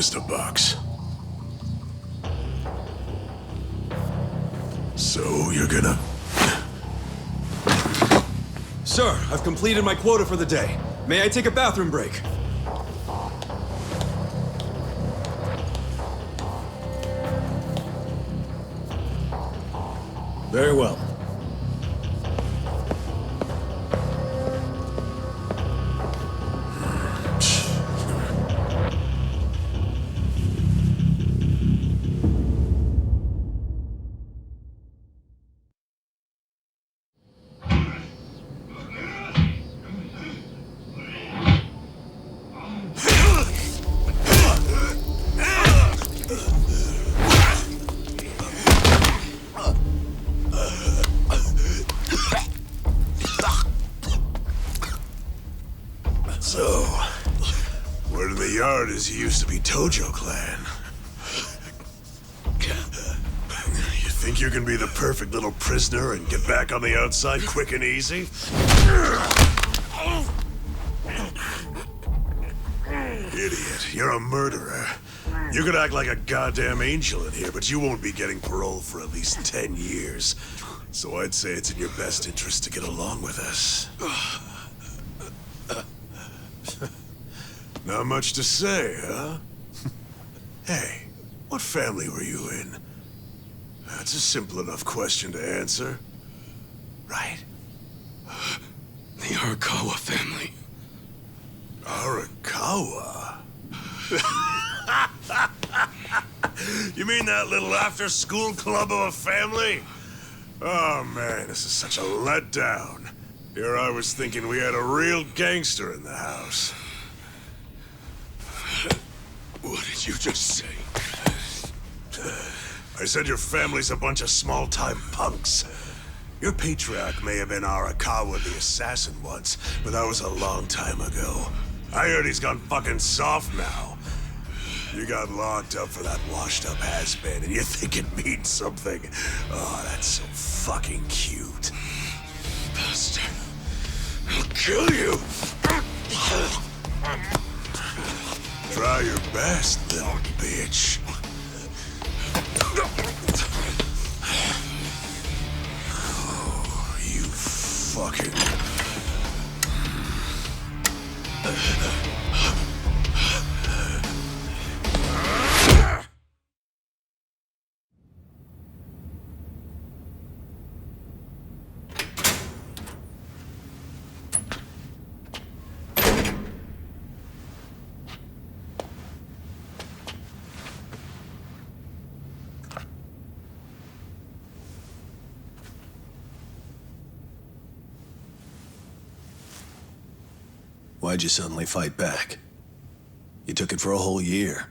Mr. Box. So, you're gonna... Sir, I've completed my quota for the day. May I take a bathroom break? Very well. So, word in the yard is you used to be Tojo Clan. You think you can be the perfect little prisoner and get back on the outside quick and easy? Idiot, you're a murderer. You could act like a goddamn angel in here, but you won't be getting parole for at least 10 years. So I'd say it's in your best interest to get along with us. Not much to say, huh? Hey, what family were you in? That's a simple enough question to answer. Right? The Arakawa family. Arakawa? You mean that little after-school club of a family? Oh man, this is such a letdown. Here I was thinking we had a real gangster in the house. What did you just say? I said your family's a bunch of small-time punks. Your patriarch may have been Arakawa the assassin once, but that was a long time ago. I heard he's gone fucking soft now. You got locked up for that washed-up has-been, and you think it means something. Oh, that's so fucking cute. Bastard. I'll kill you. Try your best, little bitch. Oh, you fucking... Why'd you suddenly fight back? You took it for a whole year.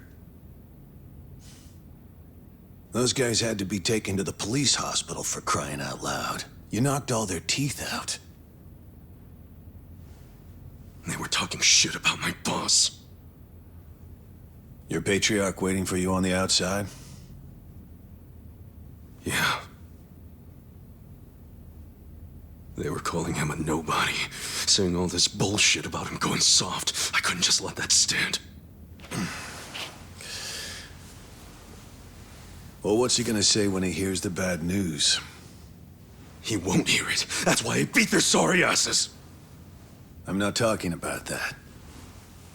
Those guys had to be taken to the police hospital for crying out loud. You knocked all their teeth out. They were talking shit about my boss. Your patriarch waiting for you on the outside? Yeah. They were calling him a nobody, saying all this bullshit about him going soft. I couldn't just let that stand. Well, what's he gonna say when he hears the bad news? He won't hear it. That's why he beat their sorry asses. I'm not talking about that.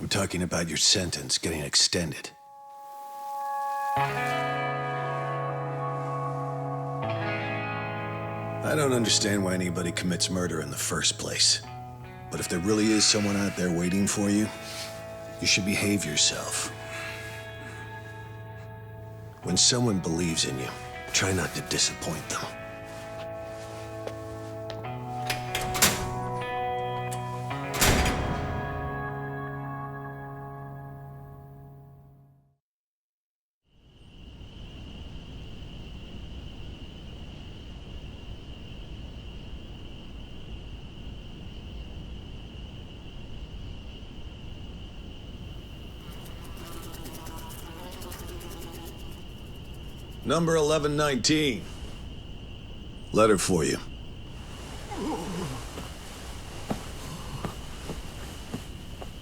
I'm talking about your sentence getting extended. I don't understand why anybody commits murder in the first place. But if there really is someone out there waiting for you, you should behave yourself. When someone believes in you, try not to disappoint them. Number 1119. Letter for you.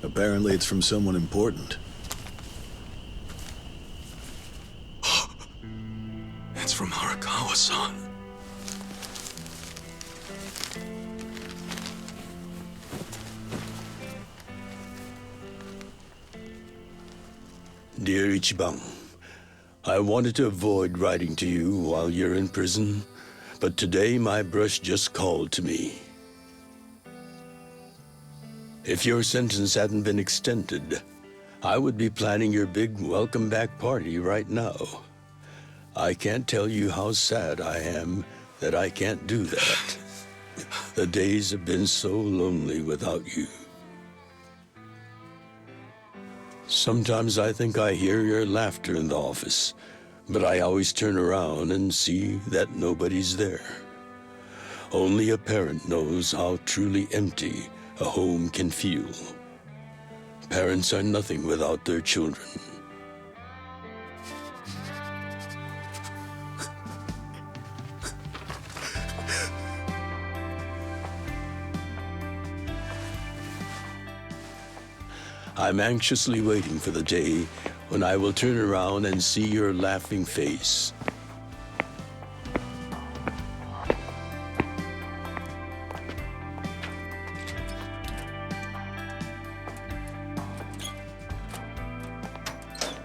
Apparently it's from someone important. It's from Arakawa-san. Dear Ichiban, I wanted to avoid writing to you while you're in prison, but today my brush just called to me. If your sentence hadn't been extended, I would be planning your big welcome back party right now. I can't tell you how sad I am that I can't do that. The days have been so lonely without you. Sometimes I think I hear your laughter in the office, but I always turn around and see that nobody's there. Only a parent knows how truly empty a home can feel. Parents are nothing without their children. I'm anxiously waiting for the day when I will turn around and see your laughing face.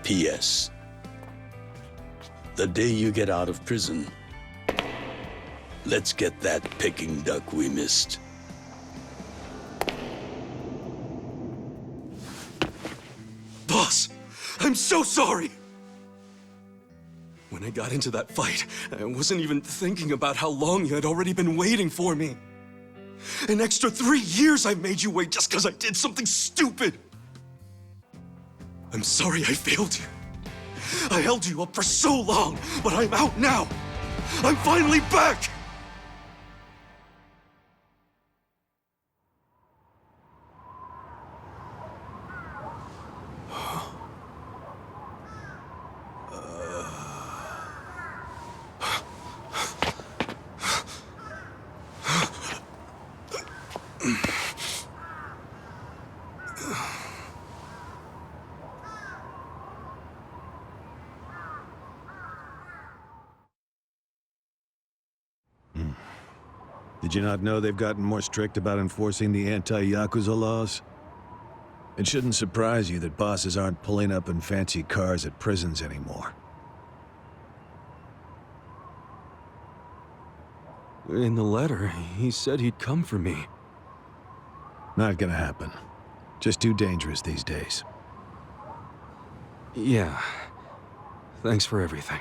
P.S. The day you get out of prison, let's get that Peking duck we missed. Boss, I'm so sorry! When I got into that fight, I wasn't even thinking about how long you had already been waiting for me. An extra 3 years I made you wait just because I did something stupid. I'm sorry I failed you. I held you up for so long, but I'm out now. I'm finally back! Did you not know they've gotten more strict about enforcing the anti-Yakuza laws? It shouldn't surprise you that bosses aren't pulling up in fancy cars at prisons anymore. In the letter, he said he'd come for me. Not gonna happen. Just too dangerous these days. Yeah. Thanks for everything.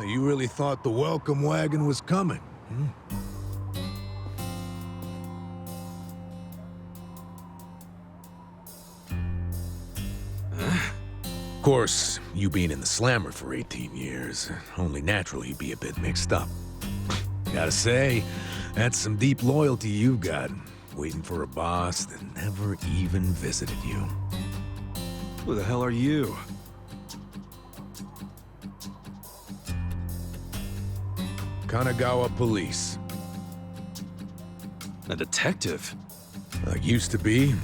You really thought the welcome wagon was coming, hmm? Of course, you being in the slammer for 18 years, only naturally you'd be a bit mixed up. Gotta say, that's some deep loyalty you've got, waiting for a boss that never even visited you. Who the hell are you? Kanagawa Police. A detective? Used to be.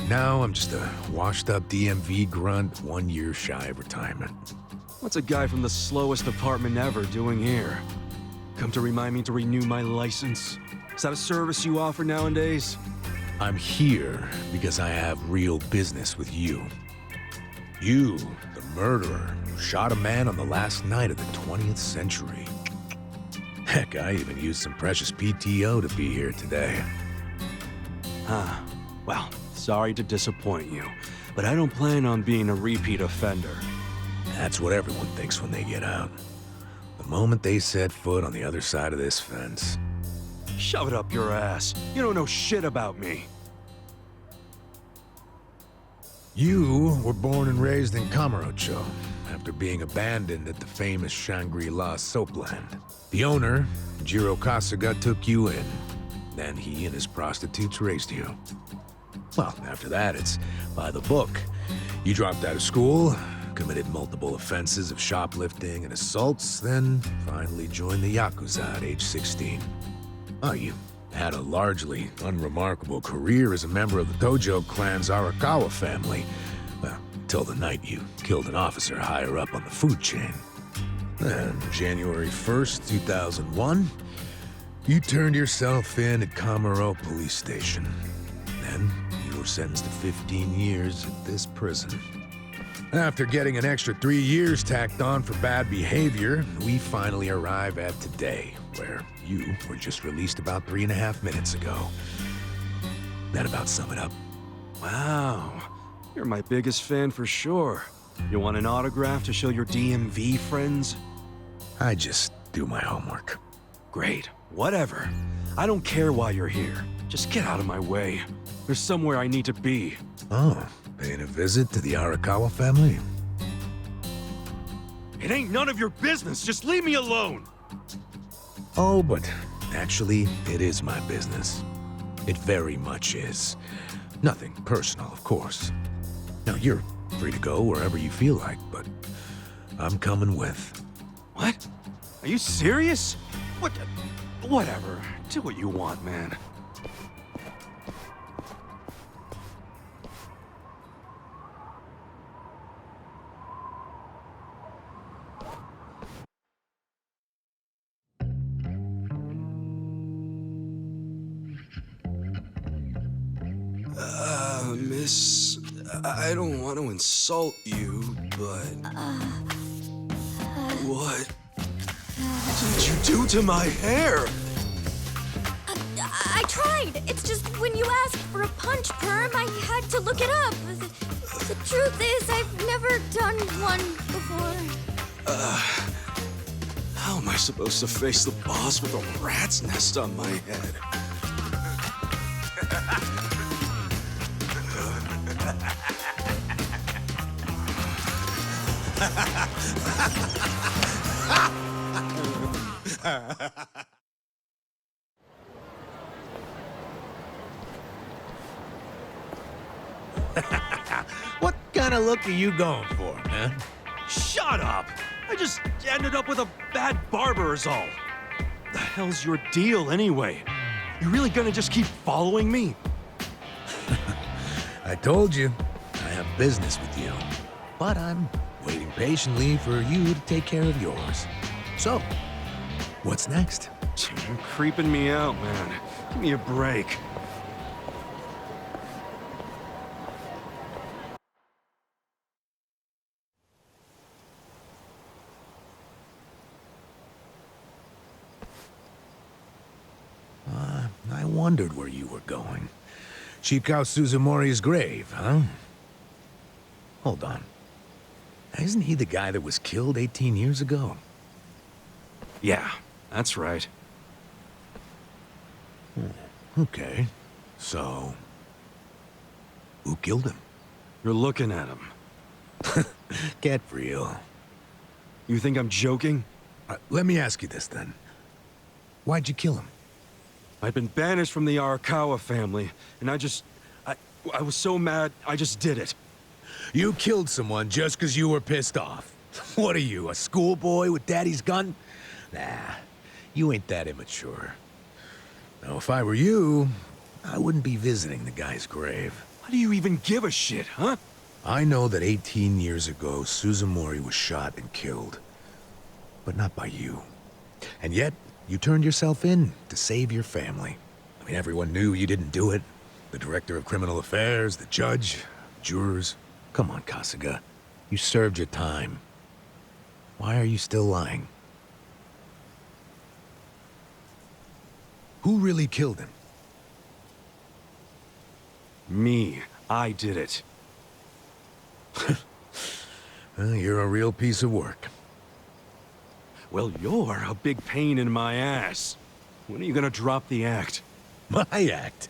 Now I'm just a washed-up DMV grunt 1 year shy of retirement. What's a guy from the slowest department ever doing here? Come to remind me to renew my license? Is that a service you offer nowadays? I'm here because I have real business with you. You, the murderer, who shot a man on the last night of the 20th century. Heck, I even used some precious PTO to be here today. Huh. Well, sorry to disappoint you, but I don't plan on being a repeat offender. That's what everyone thinks when they get out. The moment they set foot on the other side of this fence. Shove it up your ass. You don't know shit about me. You were born and raised in Kamurocho, after being abandoned at the famous Shangri-La soapland. The owner, Jiro Kasuga, took you in. Then he and his prostitutes raised you. Well, after that, it's by the book. You dropped out of school, committed multiple offenses of shoplifting and assaults, then finally joined the Yakuza at age 16. Oh, you had a largely unremarkable career as a member of the Tojo clan's Arakawa family. Well, till the night you killed an officer higher up on the food chain. Then, January 1st, 2001, you turned yourself in at Kamuro Police Station. Then, you were sentenced to 15 years at this prison. After getting an extra 3 years tacked on for bad behavior, we finally arrive at today, where you were just released about 3.5 minutes ago. That about sum it up. Wow, you're my biggest fan for sure. You want an autograph to show your DMV friends? I just do my homework. Great, whatever. I don't care why you're here. Just get out of my way. There's somewhere I need to be. Oh, paying a visit to the Arakawa family? It ain't none of your business. Just leave me alone. Oh, but actually, it is my business. It very much is. Nothing personal, of course. Now, you're free to go wherever you feel like, but I'm coming with. What? Are you serious? What? Whatever. Do what you want, man. Miss, I don't want to insult you, but... What did you do to my hair? I tried. It's just when you asked for a punch perm, I had to look it up. The truth is, I've never done one before. How am I supposed to face the boss with a rat's nest on my head? What kind of look are you going for, man? Shut up! I just ended up with a bad barber is all. The hell's your deal anyway? You really gonna just keep following me? I told you, I have business with you. But I'm waiting patiently for you to take care of yours. So, what's next? You're creeping me out, man. Give me a break. I wondered where you were going. Shikao Suzumori's grave, huh? Hold on. Isn't he the guy that was killed 18 years ago? Yeah, that's right. Okay. So, who killed him? You're looking at him. Get real. You think I'm joking? Let me ask you this then. Why'd you kill him? I'd been banished from the Arakawa family, and I was so mad, I just did it. You killed someone just because you were pissed off. What are you, a schoolboy with daddy's gun? Nah, you ain't that immature. Now, if I were you, I wouldn't be visiting the guy's grave. Why do you even give a shit, huh? I know that 18 years ago, Suzumori was shot and killed. But not by you. And yet, you turned yourself in to save your family. I mean, everyone knew you didn't do it. The director of criminal affairs, the judge, jurors. Come on, Kasuga. You served your time. Why are you still lying? Who really killed him? Me. I did it. Well, you're a real piece of work. Well, you're a big pain in my ass. When are you gonna drop the act? My act?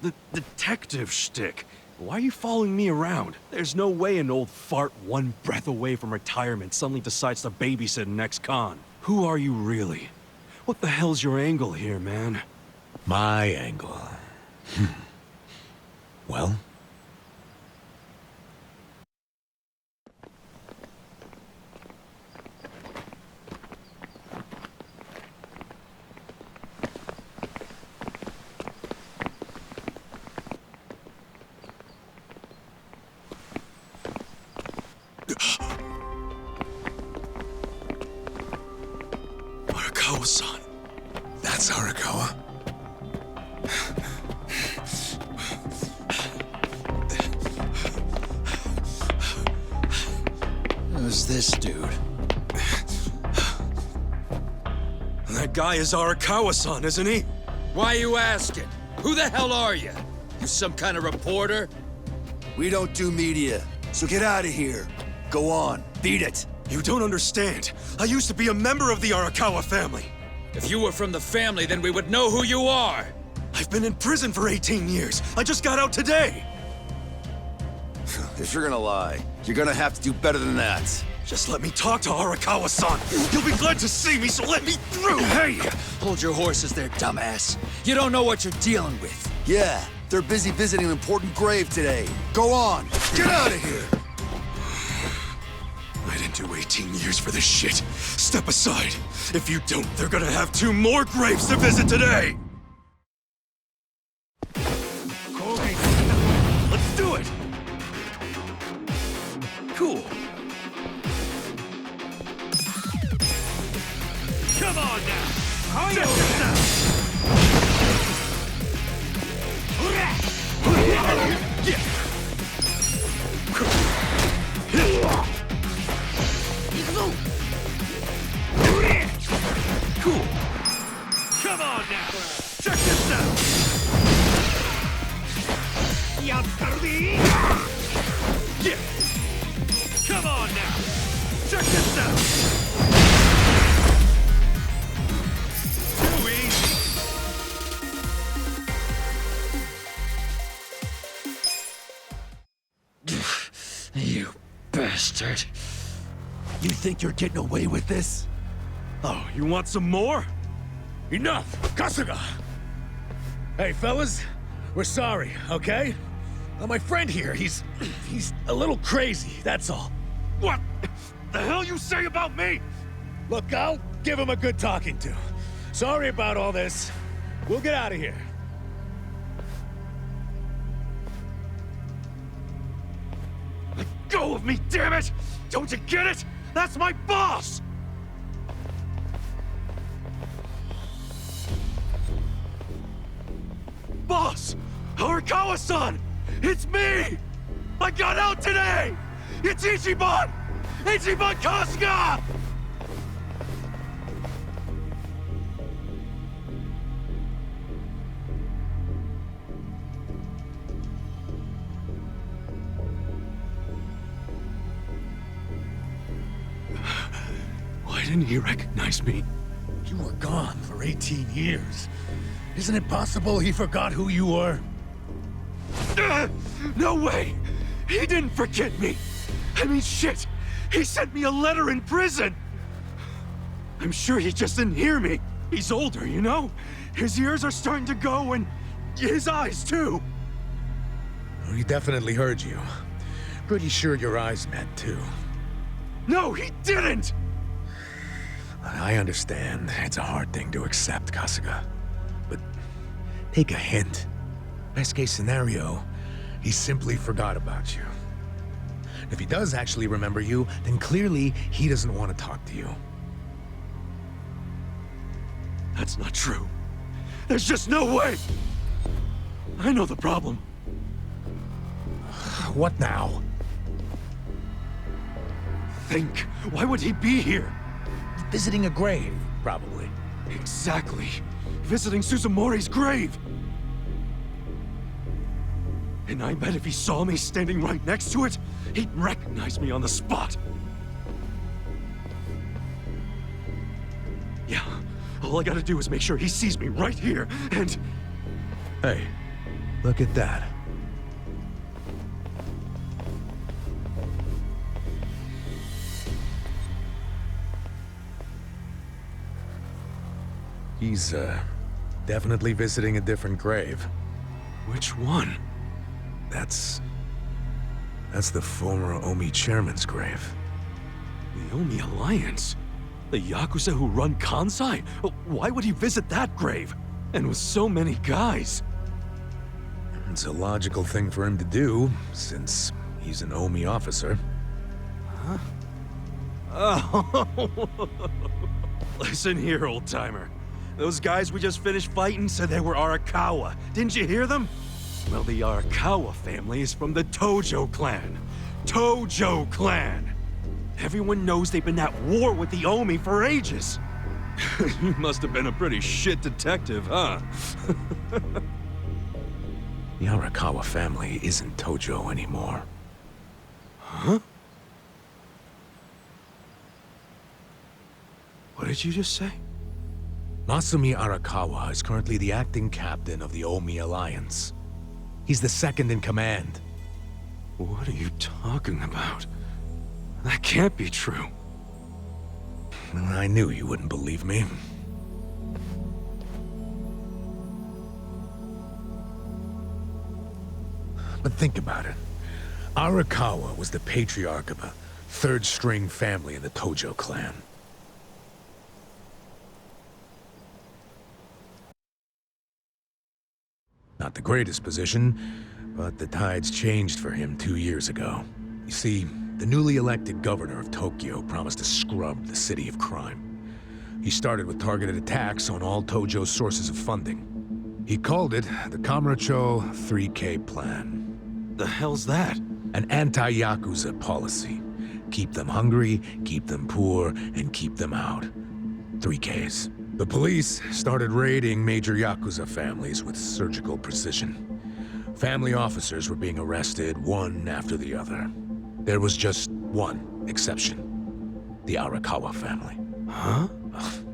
The detective shtick. Why are you following me around? There's no way an old fart one breath away from retirement suddenly decides to babysit an ex-con. Who are you really? What the hell's your angle here, man? My angle. Well? Arakawa-san. That's Arakawa? Who's this dude? That guy is Arakawa-san, isn't he? Why you asking? Who the hell are you? You some kind of reporter? We don't do media, so get out of here. Go on, beat it. You don't understand. I used to be a member of the Arakawa family. If you were from the family, then we would know who you are. I've been in prison for 18 years. I just got out today. If you're gonna lie, you're gonna have to do better than that. Just let me talk to Arakawa-san. He'll be glad to see me, so let me through. Hey! Hold your horses there, dumbass. You don't know what you're dealing with. Yeah, they're busy visiting an important grave today. Go on, get out of here! I didn't do 18 years for this shit. Step aside. If you don't, they're gonna have 2 more graves to visit today. Let's do it. Cool. Come on now! Check this out! Cool. Come on now! Check this out! Yeah! Come on now! Check this out! Too easy! You bastard. You think you're getting away with this? Oh, you want some more? Enough! Kasuga! Hey, fellas, we're sorry, okay? My friend here, he's a little crazy, that's all. What the hell you say about me? Look, I'll give him a good talking to. Sorry about all this. We'll get out of here. Let go of me, damn it! Don't you get it? That's my boss! Boss! Arakawa-san! It's me! I got out today! It's Ichiban! Ichiban Kasuga! Why didn't he recognize me? You were gone for 18 years. Isn't it possible he forgot who you were? No way! He didn't forget me! I mean, shit! He sent me a letter in prison! I'm sure he just didn't hear me. He's older, you know? His ears are starting to go, and his eyes, too. Oh, he definitely heard you. Pretty sure your eyes met, too. No, he didn't! I understand. It's a hard thing to accept, Kasuga. But take a hint. Best case scenario, he simply forgot about you. If he does actually remember you, then clearly he doesn't want to talk to you. That's not true. There's just no way! I know the problem. What now? Think. Why would he be here? Visiting a grave, probably. Exactly. Visiting Suzumori's grave. And I bet if he saw me standing right next to it, he'd recognize me on the spot. Yeah, all I gotta do is make sure he sees me right here, and... Hey, look at that. He's, definitely visiting a different grave. Which one? That's the former Omi chairman's grave. The Omi Alliance? The Yakuza who run Kansai? Why would he visit that grave? And with so many guys? It's a logical thing for him to do, since he's an Omi officer. Huh? Oh. Listen here, old-timer. Those guys we just finished fighting said they were Arakawa. Didn't you hear them? Well, the Arakawa family is from the Tojo clan. Tojo clan! Everyone knows they've been at war with the Omi for ages. You must have been a pretty shit detective, huh? The Arakawa family isn't Tojo anymore. Huh? What did you just say? Masumi Arakawa is currently the acting captain of the Omi Alliance. He's the second in command. What are you talking about? That can't be true. I knew you wouldn't believe me. But think about it. Arakawa was the patriarch of a third-string family in the Tojo clan. Not the greatest position, but the tides changed for him 2 years ago. You see, the newly elected governor of Tokyo promised to scrub the city of crime. He started with targeted attacks on all Tojo's sources of funding. He called it the Kamurocho 3K Plan. The hell's that? An anti-Yakuza policy. Keep them hungry, keep them poor, and keep them out. 3Ks. The police started raiding major Yakuza families with surgical precision. Family officers were being arrested one after the other. There was just one exception. The Arakawa family. Huh?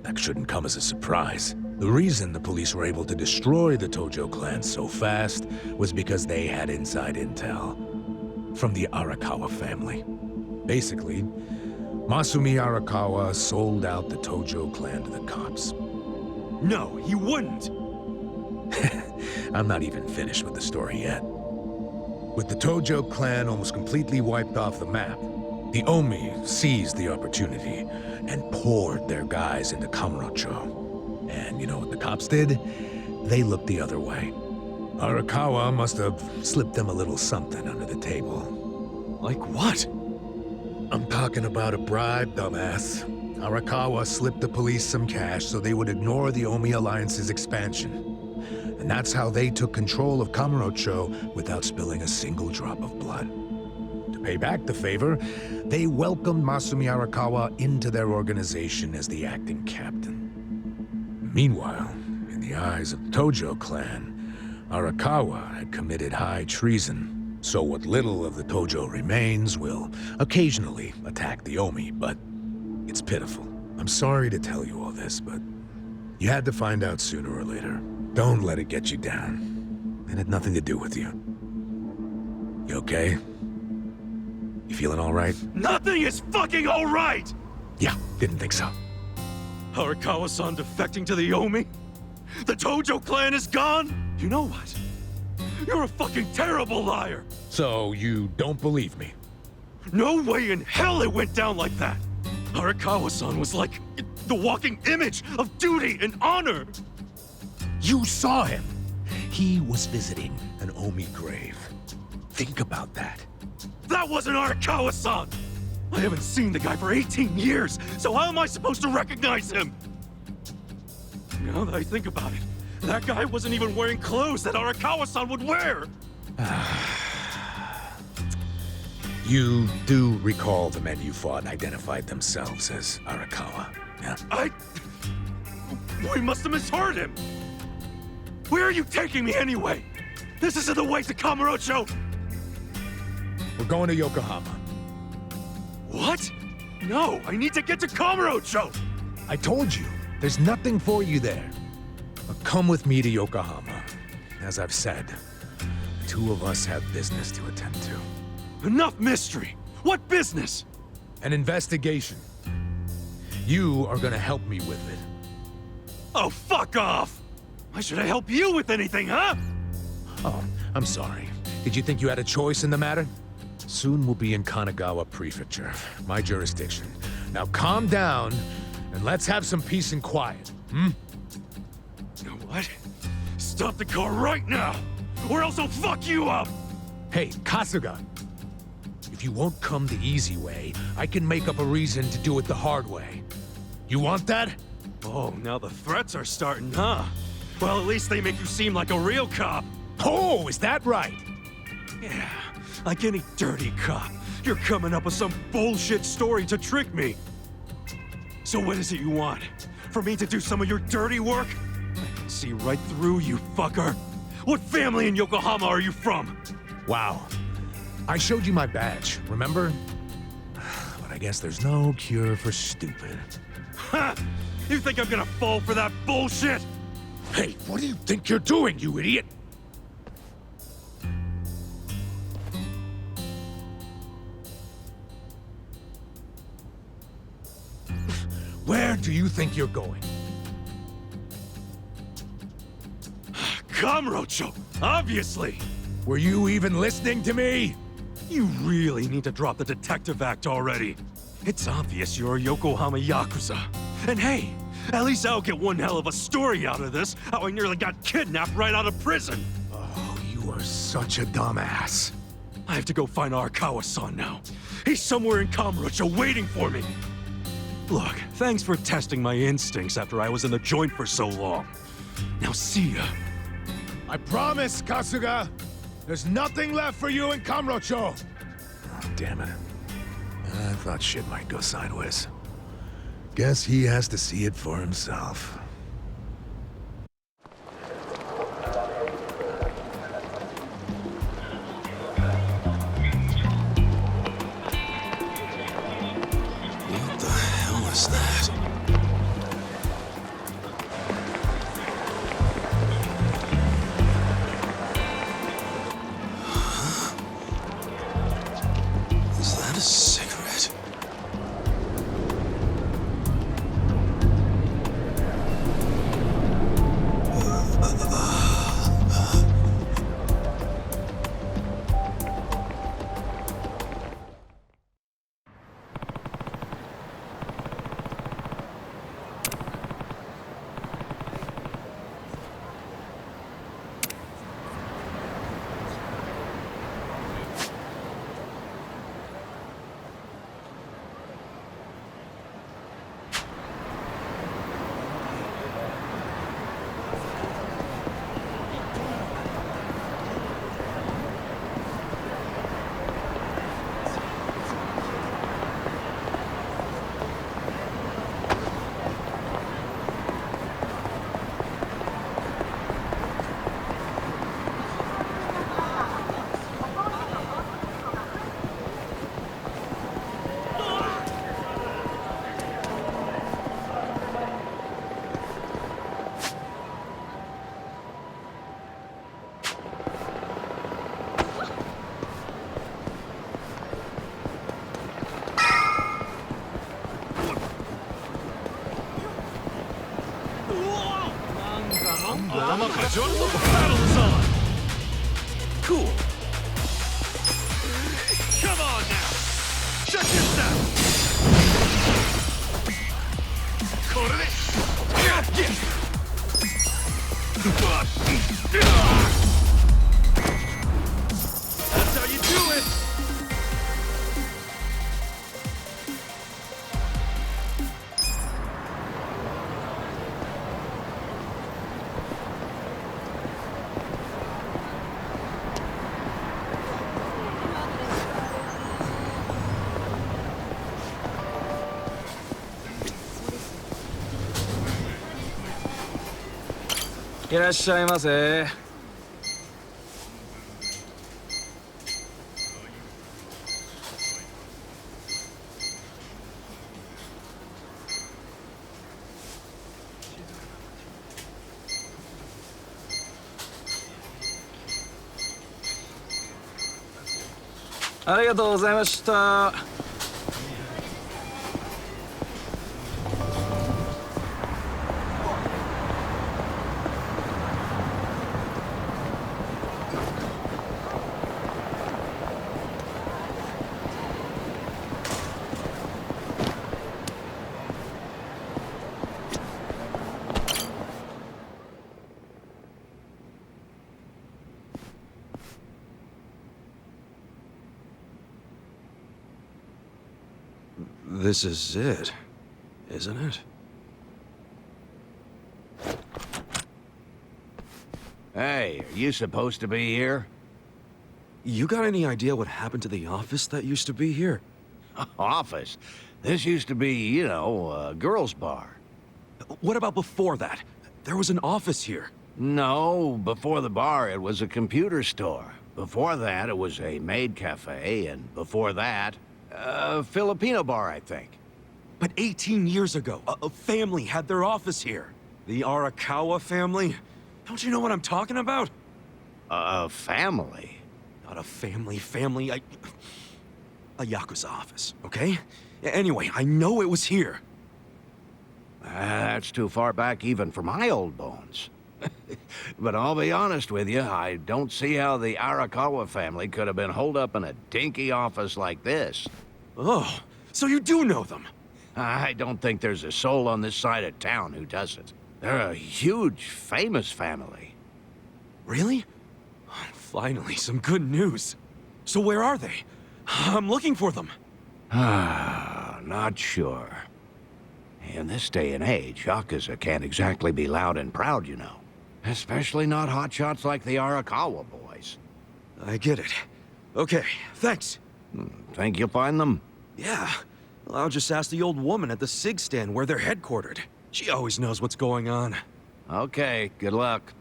That shouldn't come as a surprise. The reason the police were able to destroy the Tojo clan so fast was because they had inside intel from the Arakawa family. Basically, Masumi Arakawa sold out the Tojo clan to the cops. No, he wouldn't! I'm not even finished with the story yet. With the Tojo clan almost completely wiped off the map, the Omi seized the opportunity and poured their guys into Kamurocho. And you know what the cops did? They looked the other way. Arakawa must have slipped them a little something under the table. Like what? I'm talking about a bribe, dumbass. Arakawa slipped the police some cash so they would ignore the Omi Alliance's expansion. And that's how they took control of Kamurocho without spilling a single drop of blood. To pay back the favor, they welcomed Masumi Arakawa into their organization as the acting captain. Meanwhile, in the eyes of the Tojo clan, Arakawa had committed high treason. So what little of the Tojo remains will occasionally attack the Omi, but it's pitiful. I'm sorry to tell you all this, but you had to find out sooner or later. Don't let it get you down. It had nothing to do with you. You okay? You feeling all right? Nothing is fucking all right! Yeah, didn't think so. Arakawa-san defecting to the Omi? The Tojo clan is gone? You know what? You're a fucking terrible liar! So you don't believe me? No way in hell it went down like that! Arakawa-san was like the walking image of duty and honor! You saw him! He was visiting an Omi grave. Think about that. That wasn't Arakawa-san! I haven't seen the guy for 18 years, so how am I supposed to recognize him? Now that I think about it, that guy wasn't even wearing clothes that Arakawa-san would wear! You do recall the men you fought identified themselves as Arakawa, yeah? We must have misheard him! Where are you taking me anyway? This isn't the way to Kamurocho! We're going to Yokohama. What? No, I need to get to Kamurocho! I told you, there's nothing for you there. But come with me to Yokohama. As I've said, the two of us have business to attend to. Enough mystery! What business? An investigation. You are gonna help me with it. Oh, fuck off! Why should I help you with anything, huh? Oh, I'm sorry. Did you think you had a choice in the matter? Soon we'll be in Kanagawa Prefecture, my jurisdiction. Now calm down, and let's have some peace and quiet, hmm? You know what? Stop the car right now, or else I'll fuck you up! Hey, Kasuga! If you won't come the easy way, I can make up a reason to do it the hard way. You want that? Oh, now the threats are starting, huh? Well, at least they make you seem like a real cop. Oh, is that right? Yeah, like any dirty cop, you're coming up with some bullshit story to trick me. So what is it you want? For me to do some of your dirty work? I can see right through you, fucker. What family in Yokohama are you from? Wow. I showed you my badge, remember? But I guess there's no cure for stupid. Ha! You think I'm gonna fall for that bullshit? Hey, what do you think you're doing, you idiot? Where do you think you're going? Kamurocho, obviously! Were you even listening to me? You really need to drop the detective act already. It's obvious you're a Yokohama Yakuza. And hey, at least I'll get one hell of a story out of this, how I nearly got kidnapped right out of prison. Oh, you are such a dumbass. I have to go find Arakawa-san now. He's somewhere in Kamurocho waiting for me. Look, thanks for testing my instincts after I was in the joint for so long. Now see ya. I promise, Kasuga. There's nothing left for you in Kamurocho. Oh, damn it. I thought shit might go sideways. Guess he has to see it for himself. What the hell is that? Is that a cigarette? Battle's on! Cool. Come on now! Check this out! That's how you do it!いらっしゃいませ。ありがとうございました。This is it, isn't it? Hey, are you supposed to be here? You got any idea what happened to the office that used to be here? Office? This used to be, you know, a girls' bar. What about before that? There was an office here. No, before the bar, it was a computer store. Before that, it was a maid cafe, and before that, a Filipino bar, I think. But 18 years ago, a family had their office here. The Arakawa family? Don't you know what I'm talking about? A family? Not a family, a Yakuza office, okay? Anyway, I know it was here. That's too far back even for my old bones. But I'll be honest with you, I don't see how the Arakawa family could have been holed up in a dinky office like this. Oh, so you do know them? I don't think there's a soul on this side of town who doesn't. They're a huge, famous family. Really? Finally, some good news. So where are they? I'm looking for them. Not sure. In this day and age, Yakuza can't exactly be loud and proud, you know. Especially not hotshots like the Arakawa boys. I get it. Okay, thanks. Think you'll find them? Yeah. Well, I'll just ask the old woman at the SIG stand where they're headquartered. She always knows what's going on. Okay, good luck.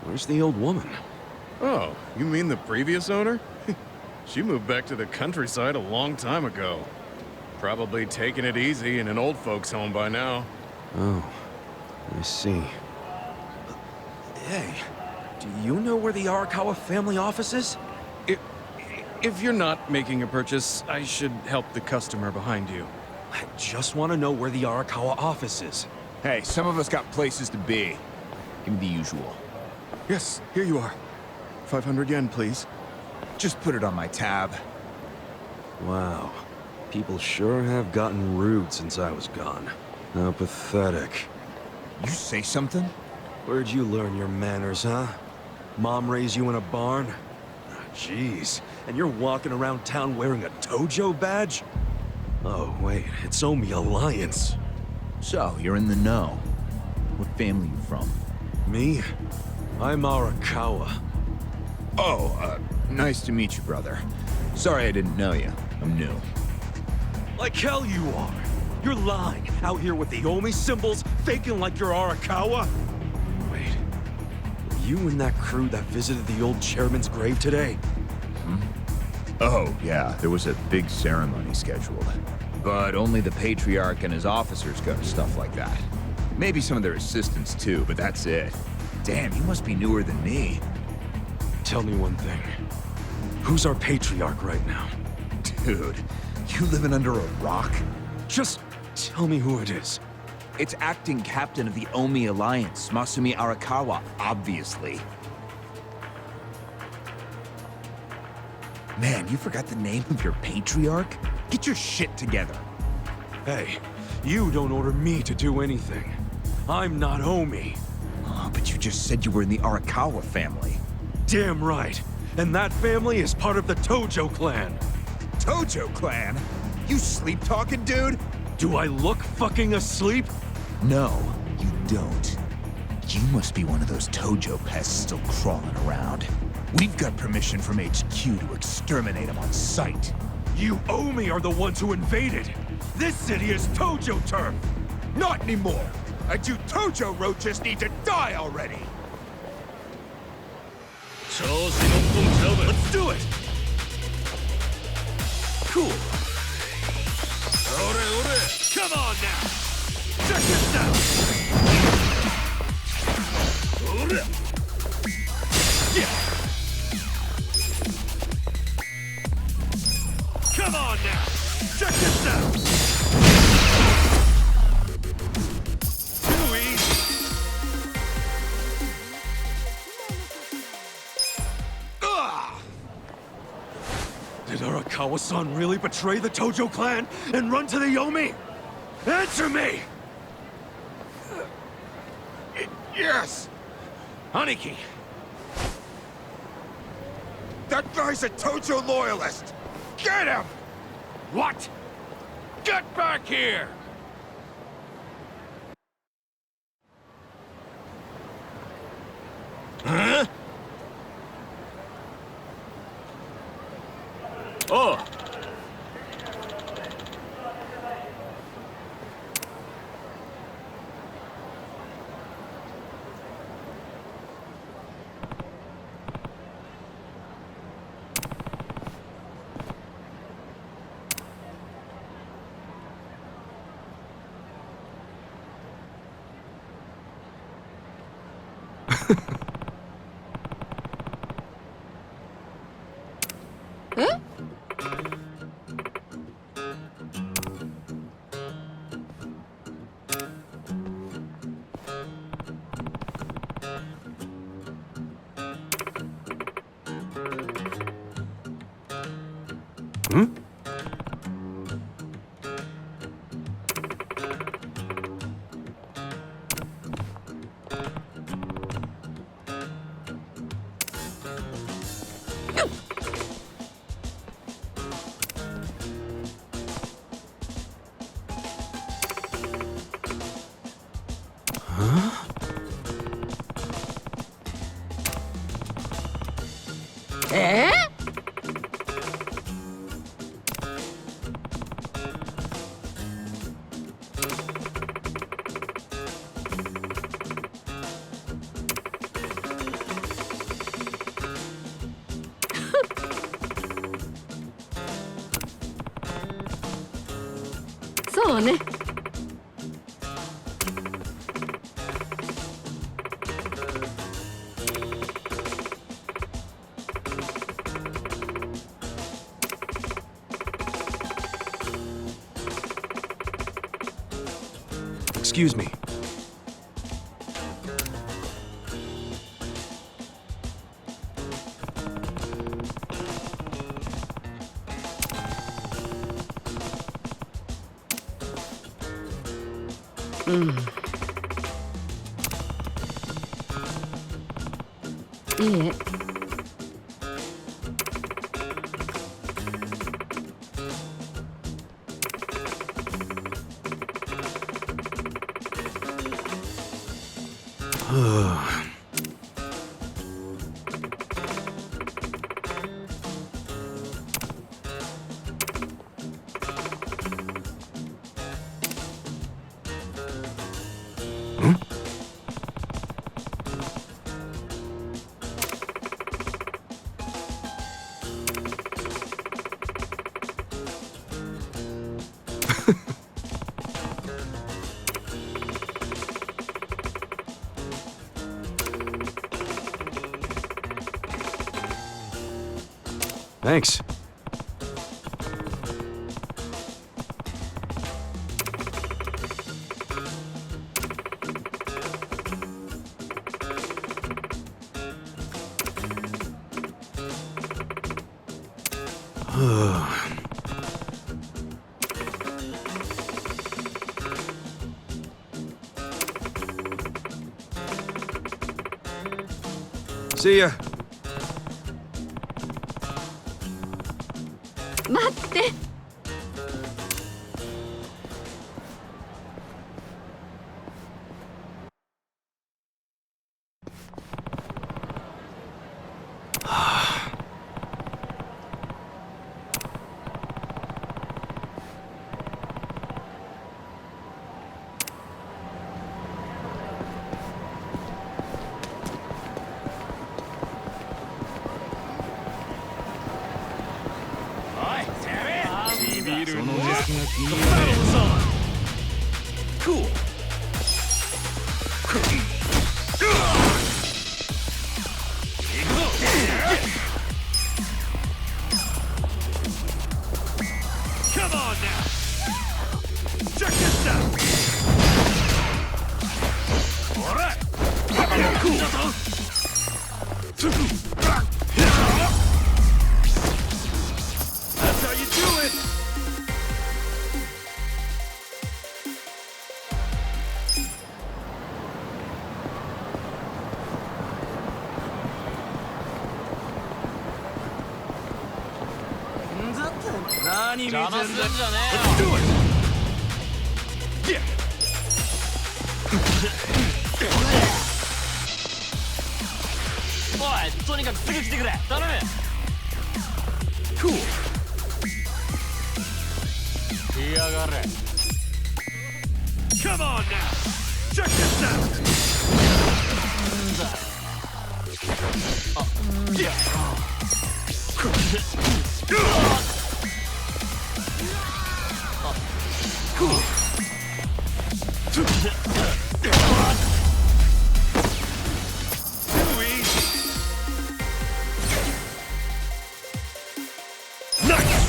Where's the old woman? Oh, you mean the previous owner? She moved back to the countryside a long time ago. Probably taking it easy in an old folks' home by now. Oh, I see. Hey, do you know where the Arakawa family office is? If you're not making a purchase, I should help the customer behind you. I just want to know where the Arakawa office is. Hey, some of us got places to be. Give me the usual. Yes, here you are. 500 yen, please. Just put it on my tab. Wow. People sure have gotten rude since I was gone. How pathetic. You say something? Where'd you learn your manners, huh? Mom raised you in a barn? Ah, jeez. And you're walking around town wearing a Tojo badge? Oh, wait. It's Omi Alliance. So, you're in the know. What family you from? Me? I'm Arakawa. Oh, nice to meet you, brother. Sorry I didn't know you. I'm new. Like hell you are. You're lying. Out here with the Omi symbols, faking like you're Arakawa. Wait. Were you in that crew that visited the old chairman's grave today? Oh, yeah. There was a big ceremony scheduled. But only the Patriarch and his officers go to stuff like that. Maybe some of their assistants too, but that's it. Damn, you must be newer than me. Tell me one thing. Who's our Patriarch right now? Dude, you living under a rock? Just tell me who it is. It's acting captain of the Omi Alliance, Masumi Arakawa, obviously. Man, you forgot the name of your Patriarch? Get your shit together. Hey, you don't order me to do anything. I'm not Omi. Oh, but you just said you were in the Arakawa family. Damn right. And that family is part of the Tojo clan. Tojo clan? You sleep-talking, dude? Do I look fucking asleep? No, you don't. You must be one of those Tojo pests still crawling around. We've got permission from HQ to exterminate them on sight. You Omi are the ones who invaded. This city is Tojo turf. Not anymore. And you Tojo roaches need to die already. Let's do it. Cool. Come on now. Check this out. Arakawa-san really betray the Tojo clan and run to the Yomi? Answer me! Yes! Aniki! That guy's a Tojo loyalist! Get him! What? Get back here! Huh? Oh!そうね。Excuse me.いいえ。Thanks. See ya. 待って。Cool. Come on now. Check this out. All right. Cool. That's how 邪魔すんじゃねえよ。 Let's do it! Yeah! おい、とにかくすぐ来てくれ。頼む。 Cool. 来やがれ。 Come on now! Check this out! Cool. Too easy. Nice!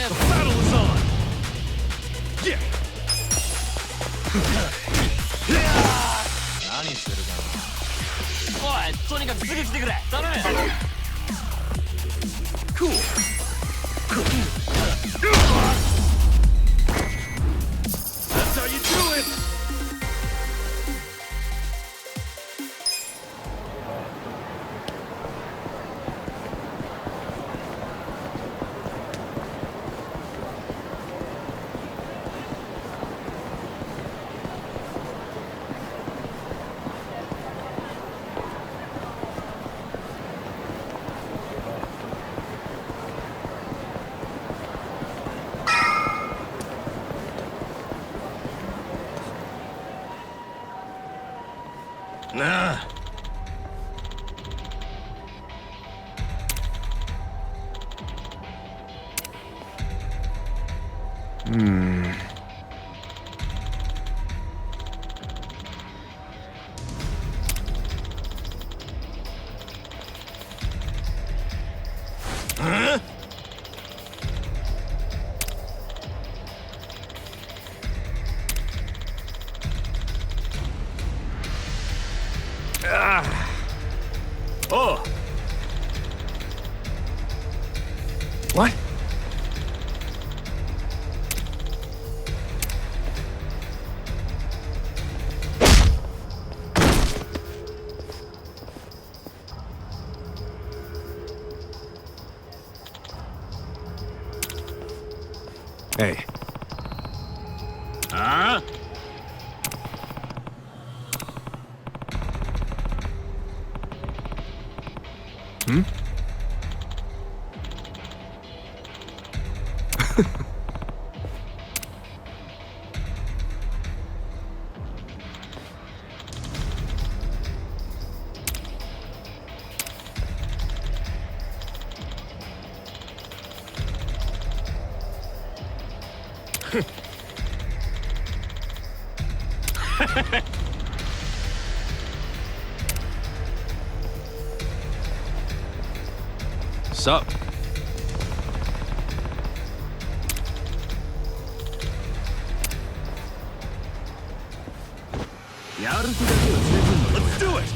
The battle is on! Yeah! 何するかな。おい、とにかくすぐ来てくれ。頼む。 Cool. That's how you do it! Nah. Huh? Oh. What? Hey. Huh? Hmm? Sup? Let's do it!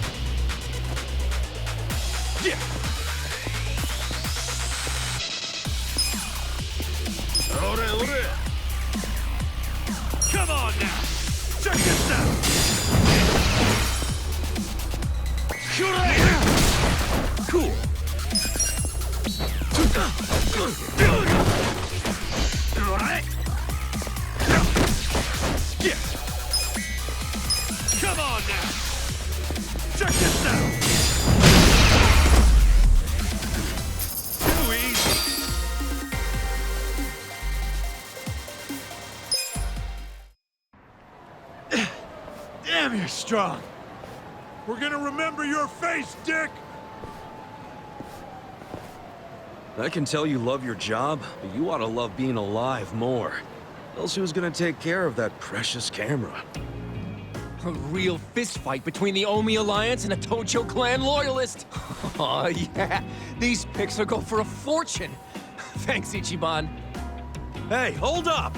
Yeah! Come on now! Check this out! Cool! Yeah! Come on now! Check this out! Too easy! Damn, you're strong! We're gonna remember your face, Dick! I can tell you love your job, but you ought to love being alive more. Else who's gonna take care of that precious camera? A real fist fight between the Omi Alliance and a Tojo clan loyalist. Oh yeah, these pics will go for a fortune. Thanks, Ichiban. Hey, hold up!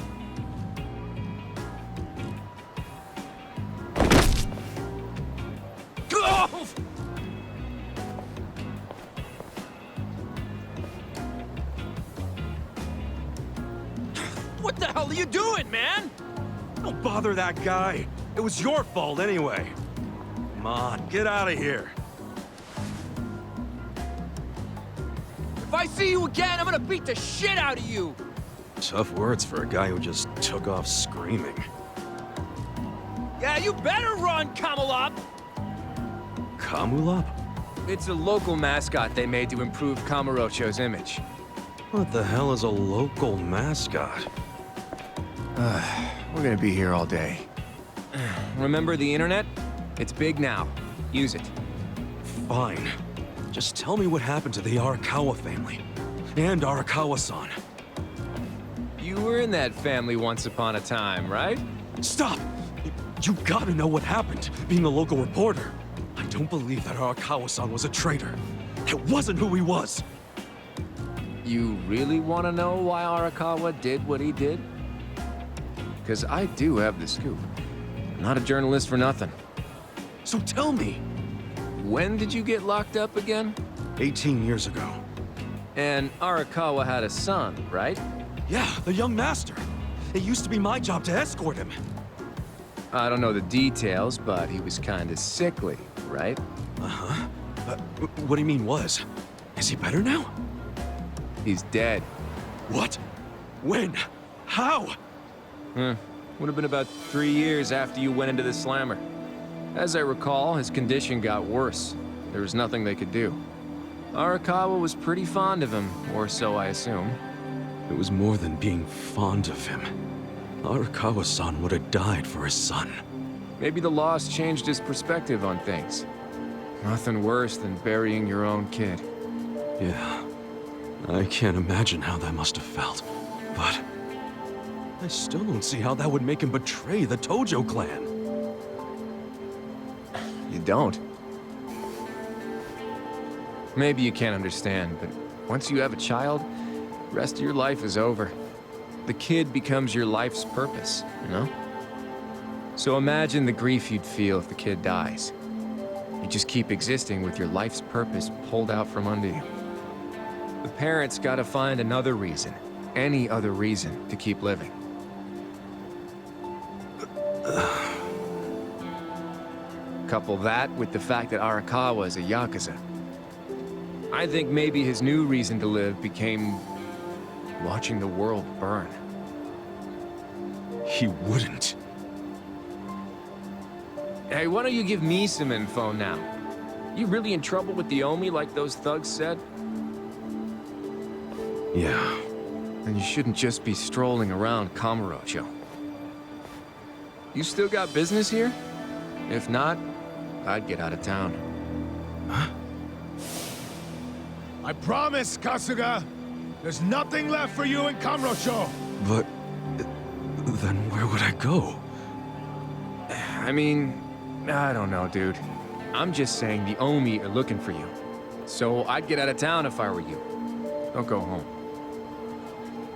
Oh! What the hell are you doing, man? Don't bother that guy. It was your fault anyway. Come on, get out of here. If I see you again, I'm gonna beat the shit out of you! Tough words for a guy who just took off screaming. Yeah, you better run, Kamalop! Kamulop? It's a local mascot they made to improve Kamurocho's image. What the hell is a local mascot? We're gonna be here all day. Remember the internet? It's big now. Use it. Fine. Just tell me what happened to the Arakawa family. And Arakawa-san. You were in that family once upon a time, right? Stop! You gotta know what happened, being a local reporter. I don't believe that Arakawa-san was a traitor. It wasn't who he was. You really want to know why Arakawa did what he did? Because I do have the scoop. I'm not a journalist for nothing. So tell me. When did you get locked up again? 18 years ago. And Arakawa had a son, right? Yeah, the young master. It used to be my job to escort him. I don't know the details, but he was kind of sickly, right? Uh-huh. What do you mean was? Is he better now? He's dead. What? When? How? Would have been about 3 years after you went into the slammer. As I recall, his condition got worse. There was nothing they could do. Arakawa was pretty fond of him, or so I assume. It was more than being fond of him. Arakawa-san would have died for his son. Maybe the loss changed his perspective on things. Nothing worse than burying your own kid. Yeah. I can't imagine how that must have felt. But I still don't see how that would make him betray the Tojo clan. You don't? Maybe you can't understand, but once you have a child, the rest of your life is over. The kid becomes your life's purpose, you know? So imagine the grief you'd feel if the kid dies. You just keep existing with your life's purpose pulled out from under you. The parents gotta find another reason, any other reason, to keep living. Couple that with the fact that Arakawa is a Yakuza. I think maybe his new reason to live became watching the world burn. He wouldn't. Hey, why don't you give me some info now? You really in trouble with the Omi like those thugs said? Yeah. Then you shouldn't just be strolling around Kamurocho. You still got business here? If not, I'd get out of town. Huh? I promise, Kasuga! There's nothing left for you in Kamurocho! But then where would I go? I mean, I don't know, dude. I'm just saying the Omi are looking for you. So I'd get out of town if I were you. Don't go home.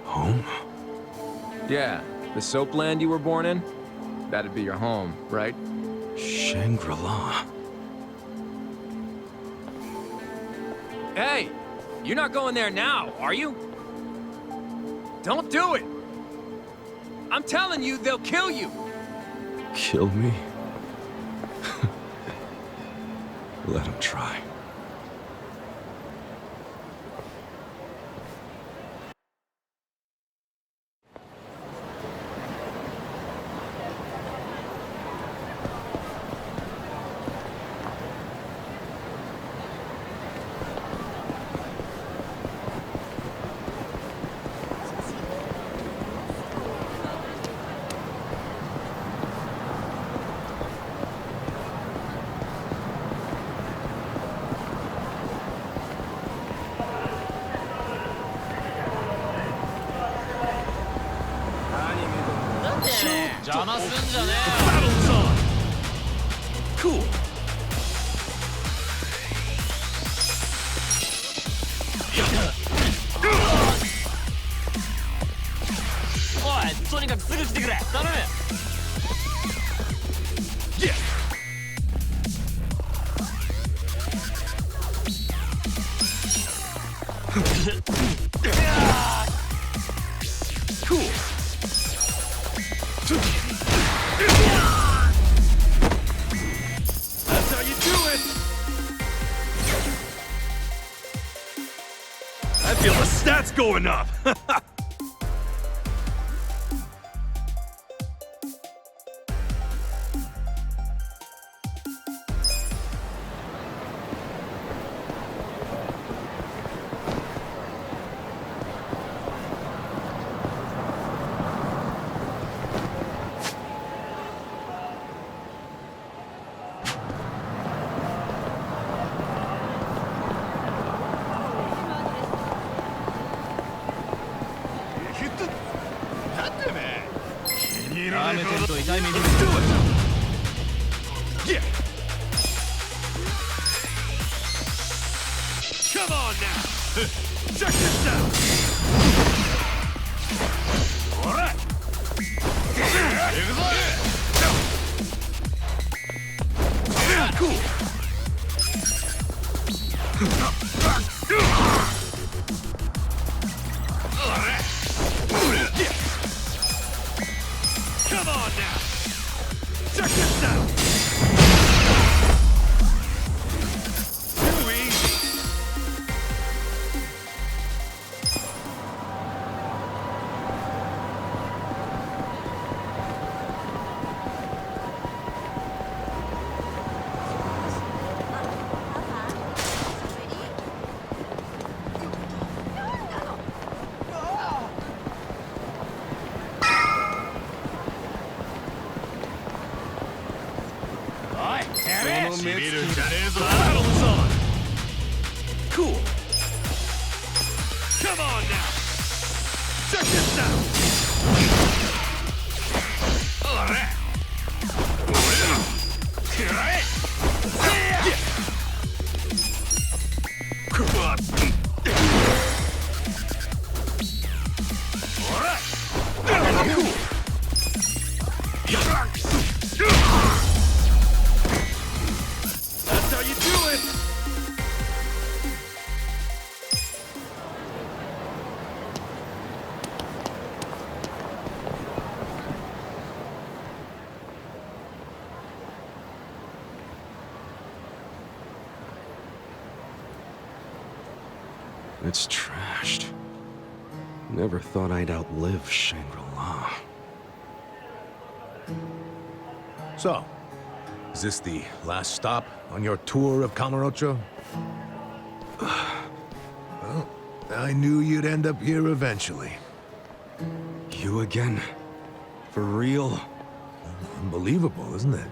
Home? Yeah, the soap land you were born in? That'd be your home, right? Shangri-La. Hey! You're not going there now, are you? Don't do it! I'm telling you, they'll kill you! Kill me? Let him try. Battle's on! Cool. Cool. That's how you do it! I feel the stats going up! Yeah! Come on now! Check this out! Alright! Cool! Come on now! Check this out! Too easy! Battle's on! Cool! Come on now! Check this out! Alright! That's how you do it! It's trashed. Never thought I'd outlive Shangri-La. So, is this the last stop on your tour of Kamurocho? Well, I knew you'd end up here eventually. You again? For real? Unbelievable, isn't it?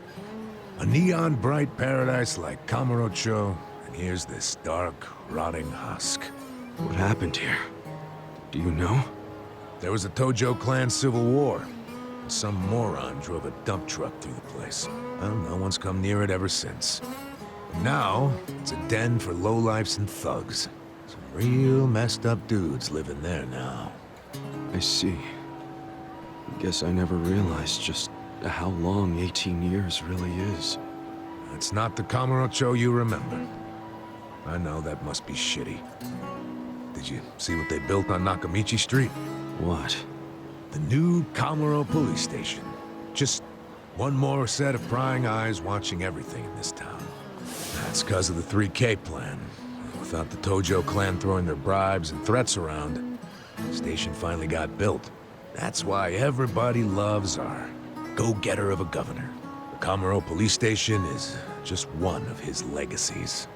A neon bright paradise like Kamurocho, and here's this dark, rotting husk. What happened here? Do you know? There was a Tojo clan civil war. Some moron drove a dump truck through the place. Well, no one's come near it ever since. Now, it's a den for lowlifes and thugs. Some real messed up dudes living there now. I see. Guess I never realized just how long 18 years really is. It's not the Kamurocho you remember. I know that must be shitty. Did you see what they built on Nakamichi Street? What? The new Kamuro police station. Just one more set of prying eyes watching everything in this town. That's because of the 3K plan. Without the Tojo clan throwing their bribes and threats around, the station finally got built. That's why everybody loves our go-getter of a governor. The Kamuro police station is just one of his legacies.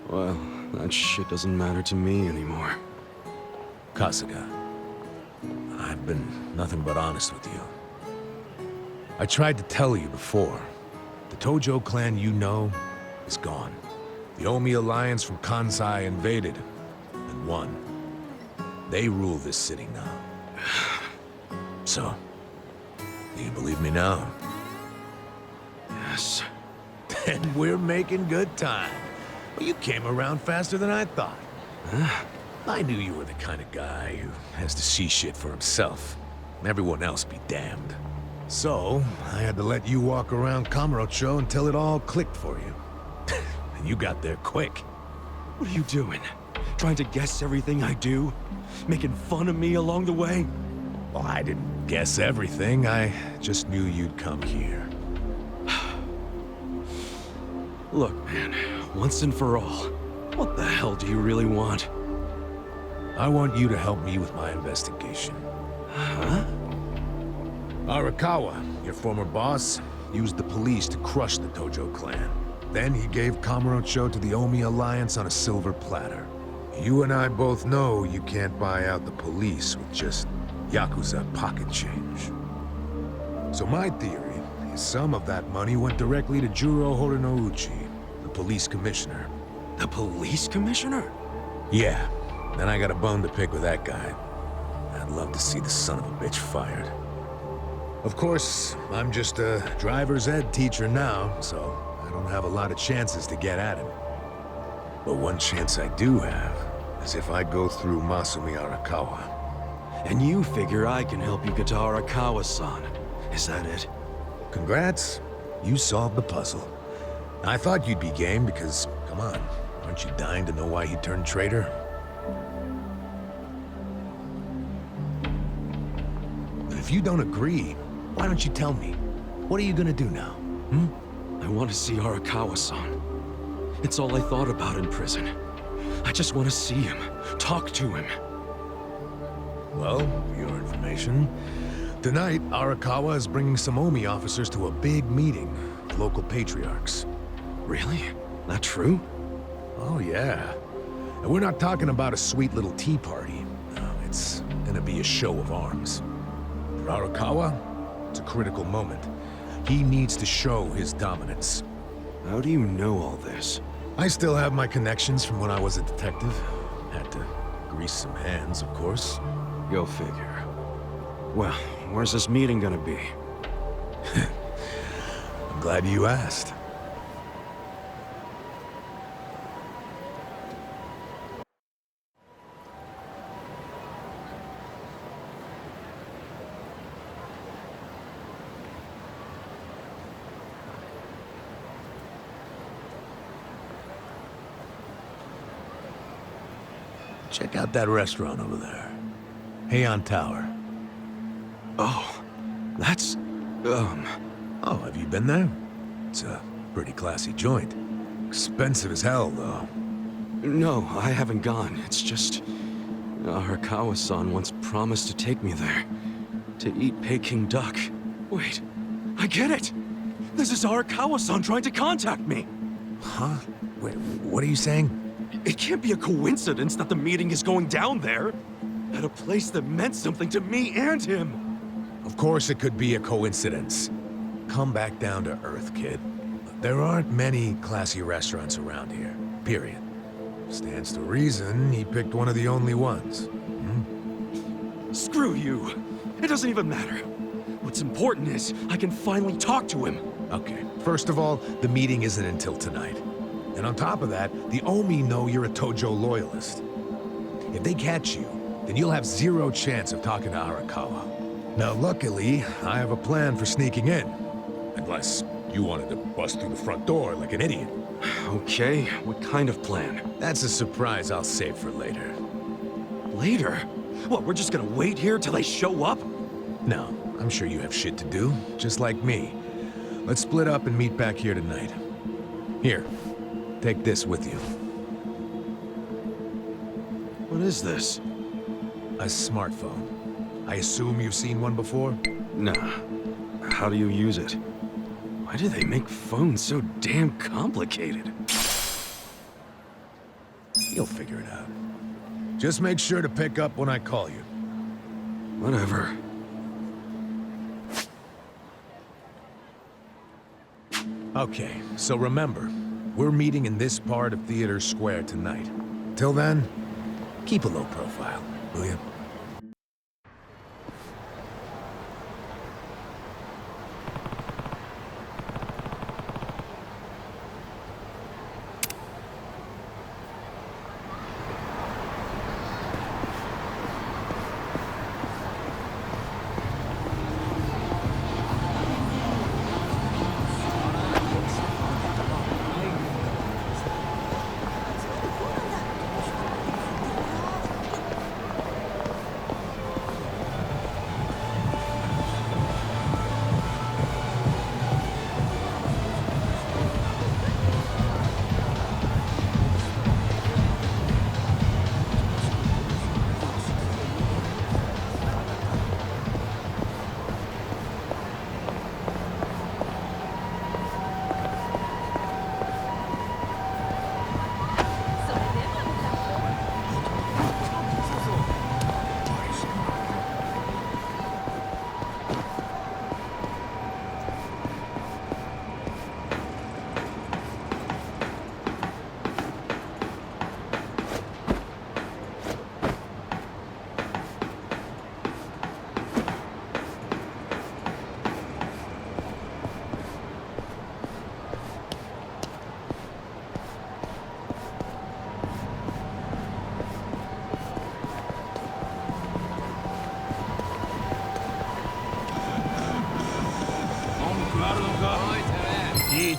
Well, that shit doesn't matter to me anymore. Kasuga, I've been nothing but honest with you. I tried to tell you before. The Tojo clan you know is gone. The Omi alliance from Kansai invaded and won. They rule this city now. So, do you believe me now? Yes. Then we're making good time. Well, you came around faster than I thought. Huh? I knew you were the kind of guy who has to see shit for himself. Everyone else be damned. So, I had to let you walk around Kamurocho until it all clicked for you. And you got there quick. What are you doing? Trying to guess everything I do? Making fun of me along the way? Well, I didn't guess everything. I just knew you'd come here. Look, man, once and for all, what the hell do you really want? I want you to help me with my investigation. Huh? Arakawa, your former boss, used the police to crush the Tojo clan. Then he gave Kamurocho to the Omi Alliance on a silver platter. You and I both know you can't buy out the police with just Yakuza pocket change. So my theory is some of that money went directly to Juro Horinouchi, the police commissioner. The police commissioner? Yeah, and I got a bone to pick with that guy. I'd love to see the son of a bitch fired. Of course, I'm just a driver's ed teacher now, so I don't have a lot of chances to get at him. But one chance I do have is if I go through Masumi Arakawa. And you figure I can help you get to Arakawa-san. Is that it? Congrats, you solved the puzzle. I thought you'd be game because, come on, aren't you dying to know why he turned traitor? But if you don't agree, why don't you tell me? What are you gonna do now? I want to see Arakawa-san. It's all I thought about in prison. I just want to see him, talk to him. Well, for your information, tonight Arakawa is bringing some Omi officers to a big meeting with local patriarchs. Really? That true? Oh, yeah. And we're not talking about a sweet little tea party. No, it's gonna be a show of arms. For Arakawa, it's a critical moment. He needs to show his dominance. How do you know all this? I still have my connections from when I was a detective. Had to grease some hands, of course. Go figure. Well, where's this meeting gonna be? I'm glad you asked. Check out that restaurant over there. Heian Tower. Oh, that's... Oh, have you been there? It's a pretty classy joint. Expensive as hell, though. No, I haven't gone. It's just... Arakawa-san once promised to take me there. To eat Peking duck. Wait, I get it! This is Arakawa-san trying to contact me! Huh? Wait, what are you saying? It can't be a coincidence that the meeting is going down there. At a place that meant something to me and him. Of course it could be a coincidence. Come back down to earth, kid. There aren't many classy restaurants around here, period. Stands to reason he picked one of the only ones. Screw you. It doesn't even matter. What's important is I can finally talk to him. Okay, first of all, the meeting isn't until tonight. And on top of that, the Omi know you're a Tojo loyalist. If they catch you, then you'll have zero chance of talking to Arakawa. Now, luckily, I have a plan for sneaking in. Unless you wanted to bust through the front door like an idiot. Okay, what kind of plan? That's a surprise I'll save for later. Later? What, we're just gonna wait here till they show up? No, I'm sure you have shit to do, just like me. Let's split up and meet back here tonight. Here, take this with you. What is this? A smartphone. I assume you've seen one before? Nah. How do you use it? Why do they make phones so damn complicated? You'll figure it out. Just make sure to pick up when I call you. Whatever. Okay, so remember, we're meeting in this part of Theater Square tonight. Till then, keep a low profile, will you?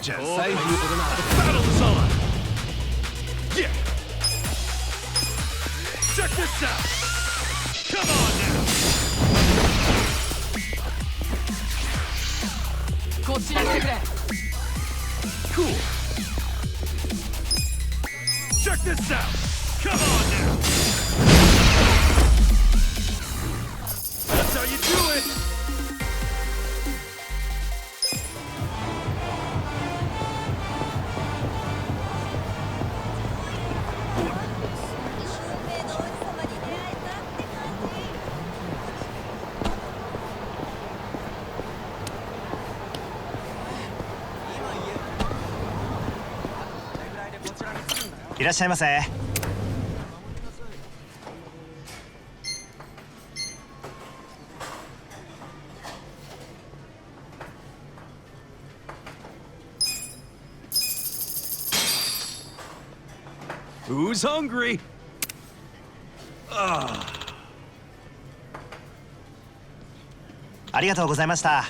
The battle is on! Yeah! Check this out! Come on now! Cool! Check this out! Come on now! That's how you do it! Who's hungry? Ah. ありがとうございました。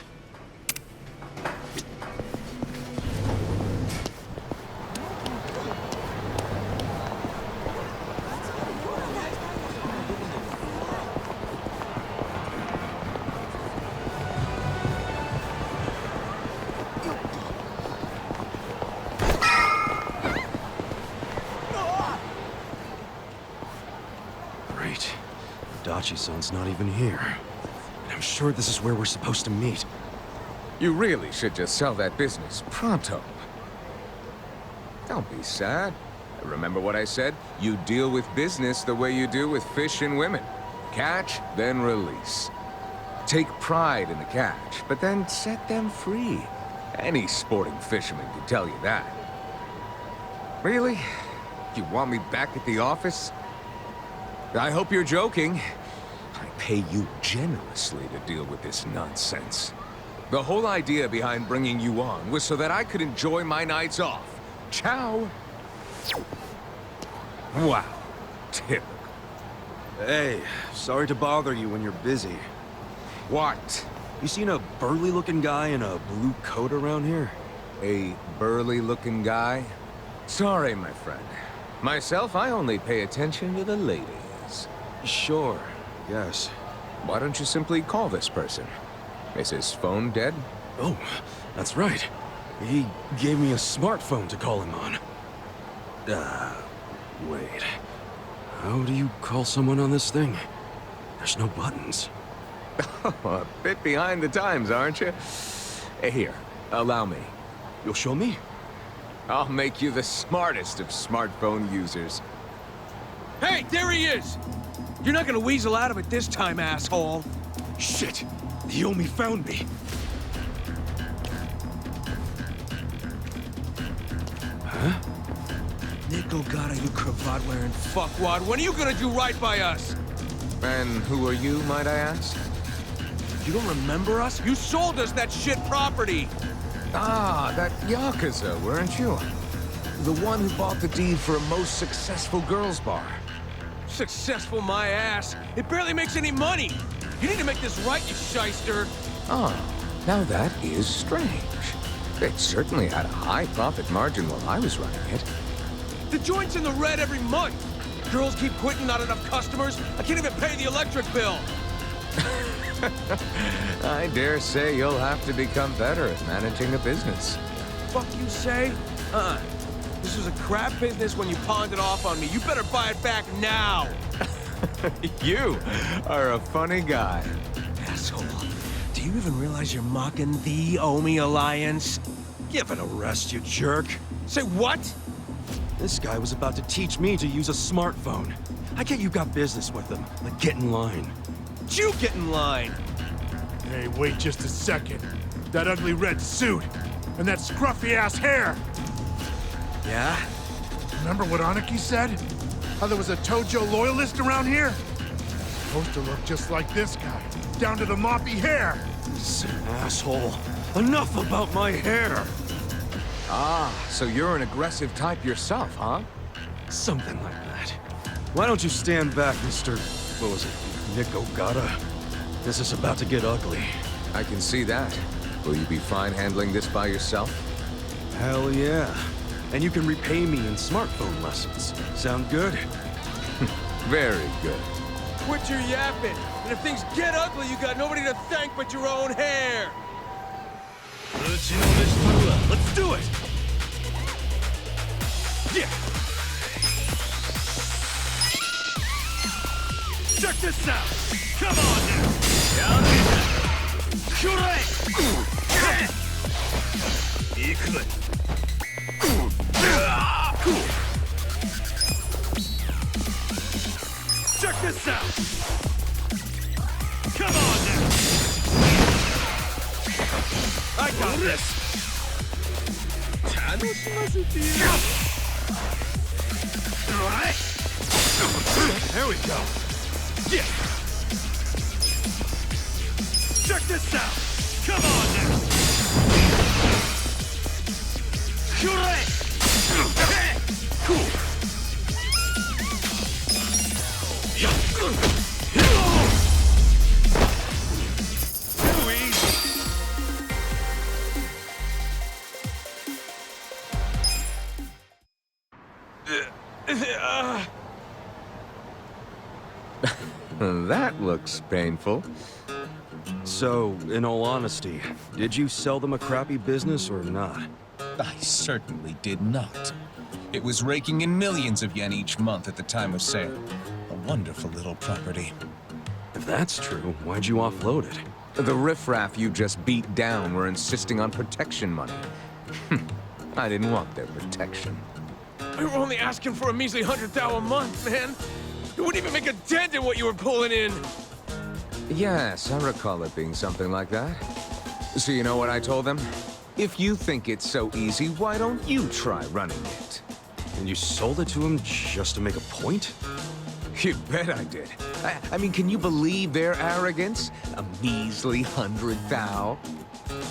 Great. Dachi-san's not even here. And I'm sure this is where we're supposed to meet. You really should just sell that business pronto. Don't be sad. Remember what I said? You deal with business the way you do with fish and women. Catch, then release. Take pride in the catch, but then set them free. Any sporting fisherman can tell you that. Really? You want me back at the office? I hope you're joking. I pay you generously to deal with this nonsense. The whole idea behind bringing you on was so that I could enjoy my nights off. Ciao. Wow. Typical. Hey, sorry to bother you when you're busy. What? You seen a burly-looking guy in a blue coat around here? A burly-looking guy? Sorry, my friend. Myself, I only pay attention to the ladies. Sure, yes. Why don't you simply call this person? Is his phone dead? Oh, that's right. He gave me a smartphone to call him on. Wait. How do you call someone on this thing? There's no buttons. A bit behind the times, aren't you? Here, allow me. You'll show me? I'll make you the smartest of smartphone users. Hey, there he is! You're not gonna weasel out of it this time, asshole! Shit! The Yomi found me! Huh? Nico Gata, you cravat-wearing fuckwad. When are you gonna do right by us? And who are you, might I ask? You don't remember us? You sold us that shit property! Ah, that Yakuza, weren't you? The one who bought the deed for a most successful girls' bar. Successful my ass. It barely makes any money. You need to make this right, you shyster. Oh, now that is strange. It certainly had a high profit margin while I was running it. The joint's in the red every month. Girls keep quitting, not enough customers. I can't even pay the electric bill. I dare say you'll have to become better at managing a business. Fuck you say? This was a crap business when you pawned it off on me. You better buy it back now. You are a funny guy. Asshole. Do you even realize you're mocking the Omi Alliance? Give it a rest, you jerk. Say what? This guy was about to teach me to use a smartphone. I get you got business with him, but get in line. You get in line! Hey, wait just a second. That ugly red suit, and that scruffy-ass hair! Yeah? Remember what Aniki said? How there was a Tojo loyalist around here? Supposed to look just like this guy, down to the moppy hair! This asshole. Enough about my hair! Ah, so you're an aggressive type yourself, huh? Something like that. Why don't you stand back, Mr. What was it? Nick Ogata? This is about to get ugly. I can see that. Will you be fine handling this by yourself? Hell yeah. And you can repay me in smartphone lessons. Sound good? Very good. Quit your yapping. And if things get ugly, you got nobody to thank but your own hair. Let's do it! Yeah! Check this out! Come on now! Check this out! Come on now! I got this! There we go! Yeah! Check this out! Come on now! Cool! Too easy! That looks painful. So, in all honesty, did you sell them a crappy business or not? I certainly did not. It was raking in millions of yen each month at the time of sale. A wonderful little property. If that's true, why'd you offload it? The riffraff you just beat down were insisting on protection money. I didn't want their protection. We were only asking for a measly 100,000 a month, man. It wouldn't even make a dent in what you were pulling in. Yes, I recall it being something like that. So you know what I told them? If you think it's so easy, why don't you try running it? And you sold it to him just to make a point? You bet I did. I mean, can you believe their arrogance? A measly 100,000?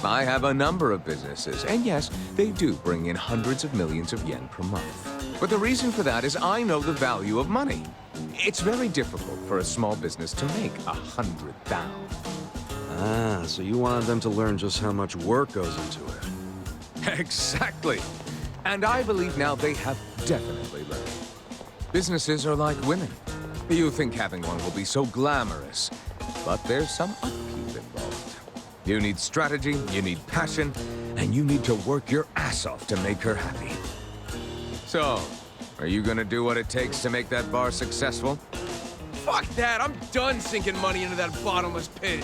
I have a number of businesses, and yes, they do bring in hundreds of millions of yen per month. But the reason for that is I know the value of money. It's very difficult for a small business to make 100,000. Ah, so you wanted them to learn just how much work goes into it. Exactly. And I believe now they have definitely learned. Businesses are like women. You think having one will be so glamorous, but there's some upkeep involved. You need strategy, you need passion, and you need to work your ass off to make her happy. So, are you gonna do what it takes to make that bar successful? Fuck that! I'm done sinking money into that bottomless pit.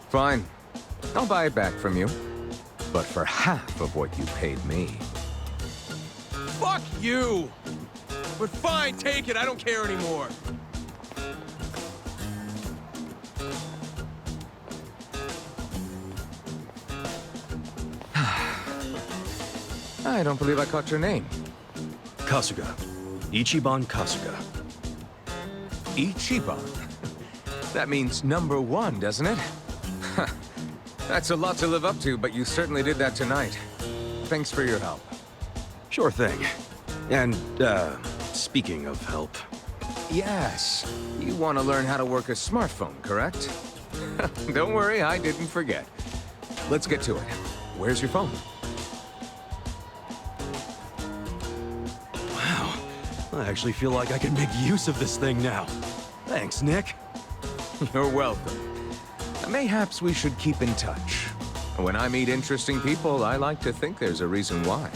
Fine. I'll buy it back from you. But for half of what you paid me. Fuck you! But fine, take it. I don't care anymore. I don't believe I caught your name. Kasuga. Ichiban Kasuga. Ichiban? That means number one, doesn't it? That's a lot to live up to, but you certainly did that tonight. Thanks for your help. Sure thing. And, speaking of help... Yes. You want to learn how to work a smartphone, correct? Don't worry, I didn't forget. Let's get to it. Where's your phone? Wow. I actually feel like I can make use of this thing now. Thanks, Nick. You're welcome. Mayhaps we should keep in touch. When I meet interesting people, I like to think there's a reason why.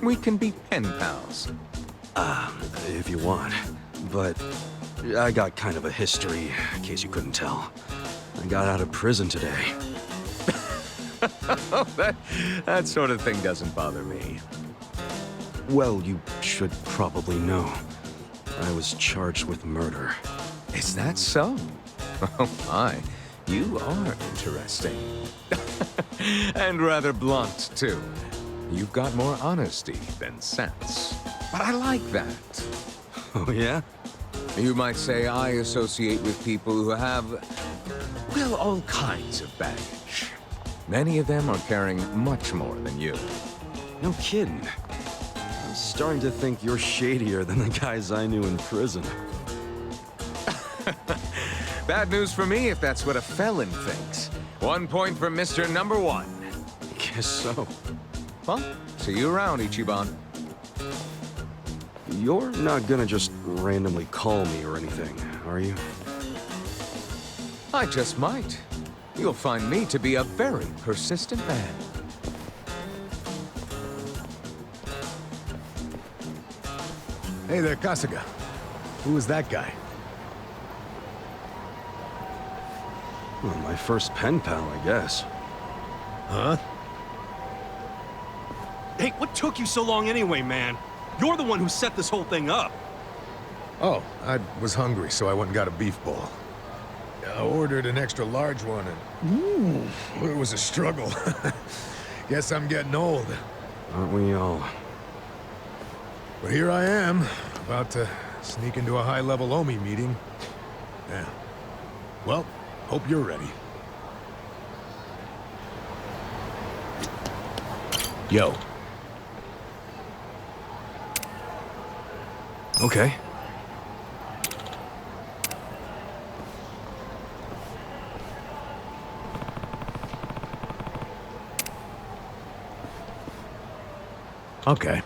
We can be pen pals. If you want. But I got kind of a history, in case you couldn't tell. I got out of prison today. that sort of thing doesn't bother me. Well, you should probably know. I was charged with murder. Is that so? Oh my, you are interesting. And rather blunt, too. You've got more honesty than sense. But I like that. Oh, yeah? You might say I associate with people who have, well, all kinds of baggage. Many of them are carrying much more than you. No kidding. I'm starting to think you're shadier than the guys I knew in prison. Bad news for me if that's what a felon thinks. 1 point for Mr. Number One. Guess so. Well, See you around, Ichiban. You're not gonna just randomly call me or anything, are you? I just might. You'll find me to be a very persistent man. Hey there, Kasuga. Who was that guy? Well, my first pen pal, I guess. Huh? Hey, what took you so long anyway, man? You're the one who set this whole thing up. Oh, I was hungry, so I went and got a beef bowl. I ordered an extra large one, and it was a struggle. Guess I'm getting old. Aren't we all? But here I am, about to sneak into a high-level Omi meeting. Yeah. Well, hope you're ready. Yo. Okay. Okay.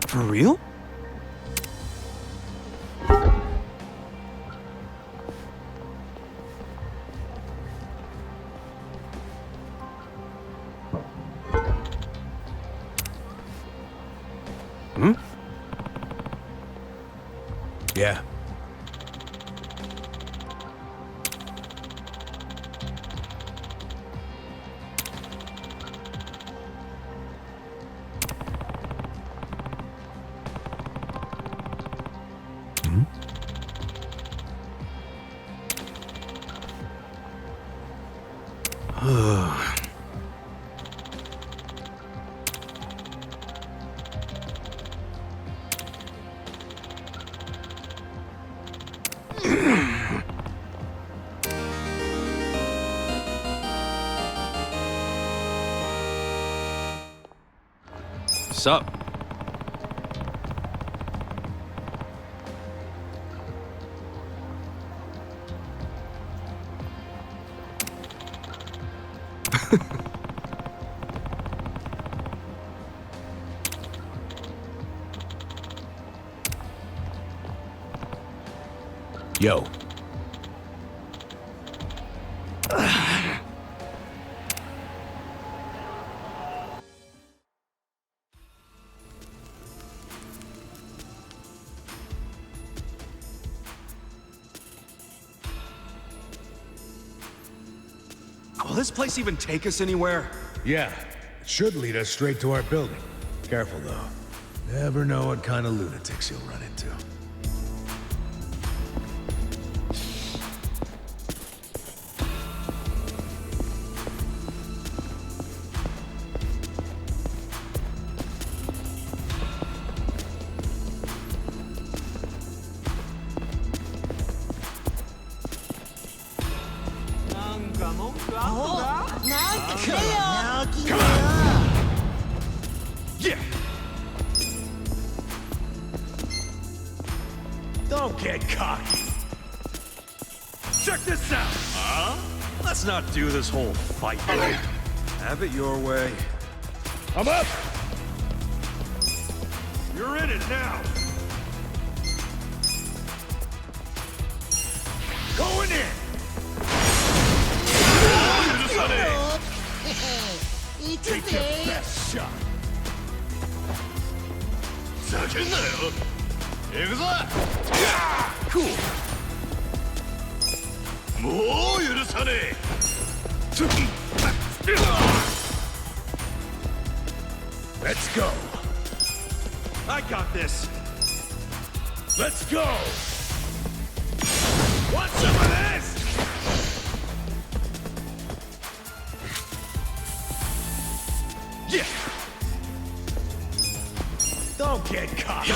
For real? Hmm? Yeah. Sup? Yo. Will this place even take us anywhere? Yeah, it should lead us straight to our building. Careful, though. Never know what kind of lunatics you'll run into. Yeah! Don't get cocky. Check this out! Huh? Let's not do this whole fight thing. Have it your way. I'm up! You're in it now! Going in! Take your best shot! Cool! Let's go! I got this! Let's go! Want some of this? Yeah! Don't get caught!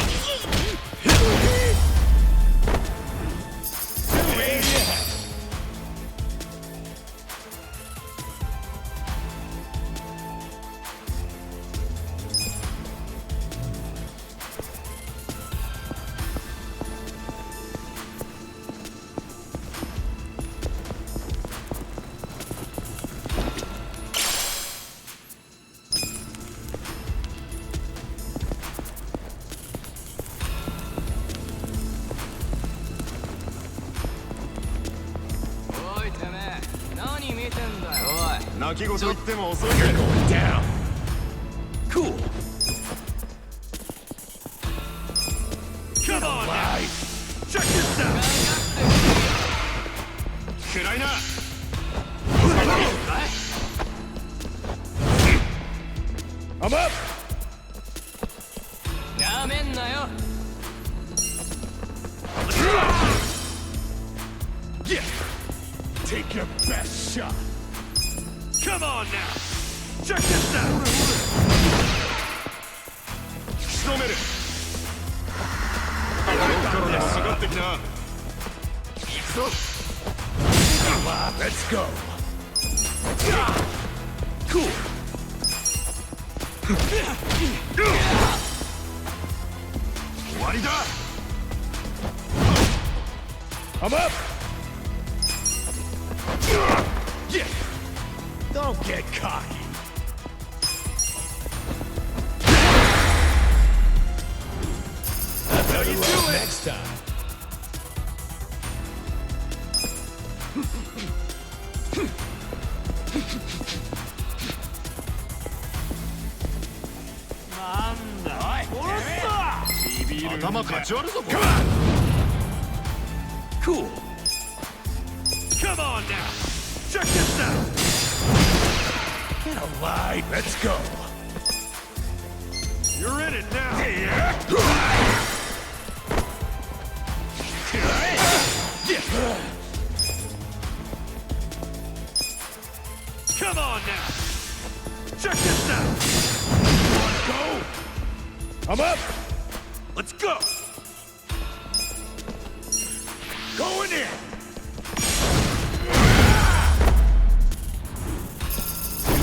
泣き言言っても遅いけど down. Cool. Come on now. Check this out. 暗いな I'm up. やめんなよ Yeah. Take your best shot. Come on now. Check this out. 仕留める。ここから下がってきな。行くぞ。Let's go. Cool.終わりだ。I'm up. Yeah. Don't get cocky. That's how you do it. Next time. Cool. Come on now. Check this out. Get alive. Let's go. You're in it now. Come on now. Check this out. Let's go. I'm up. Let's go. Going in.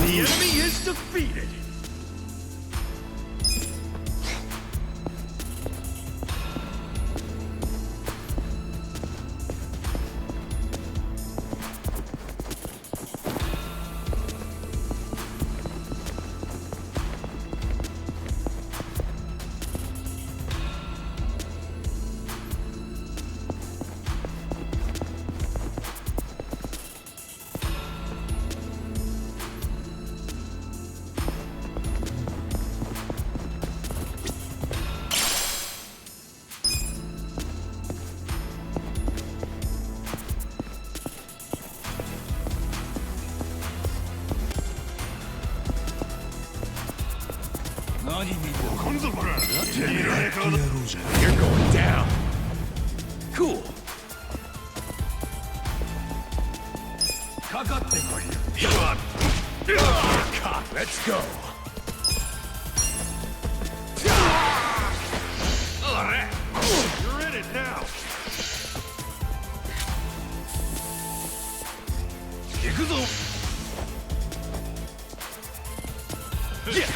The enemy is defeated. You're going down. Cool. Let's go. You're in it now. Yakuza. Yeah.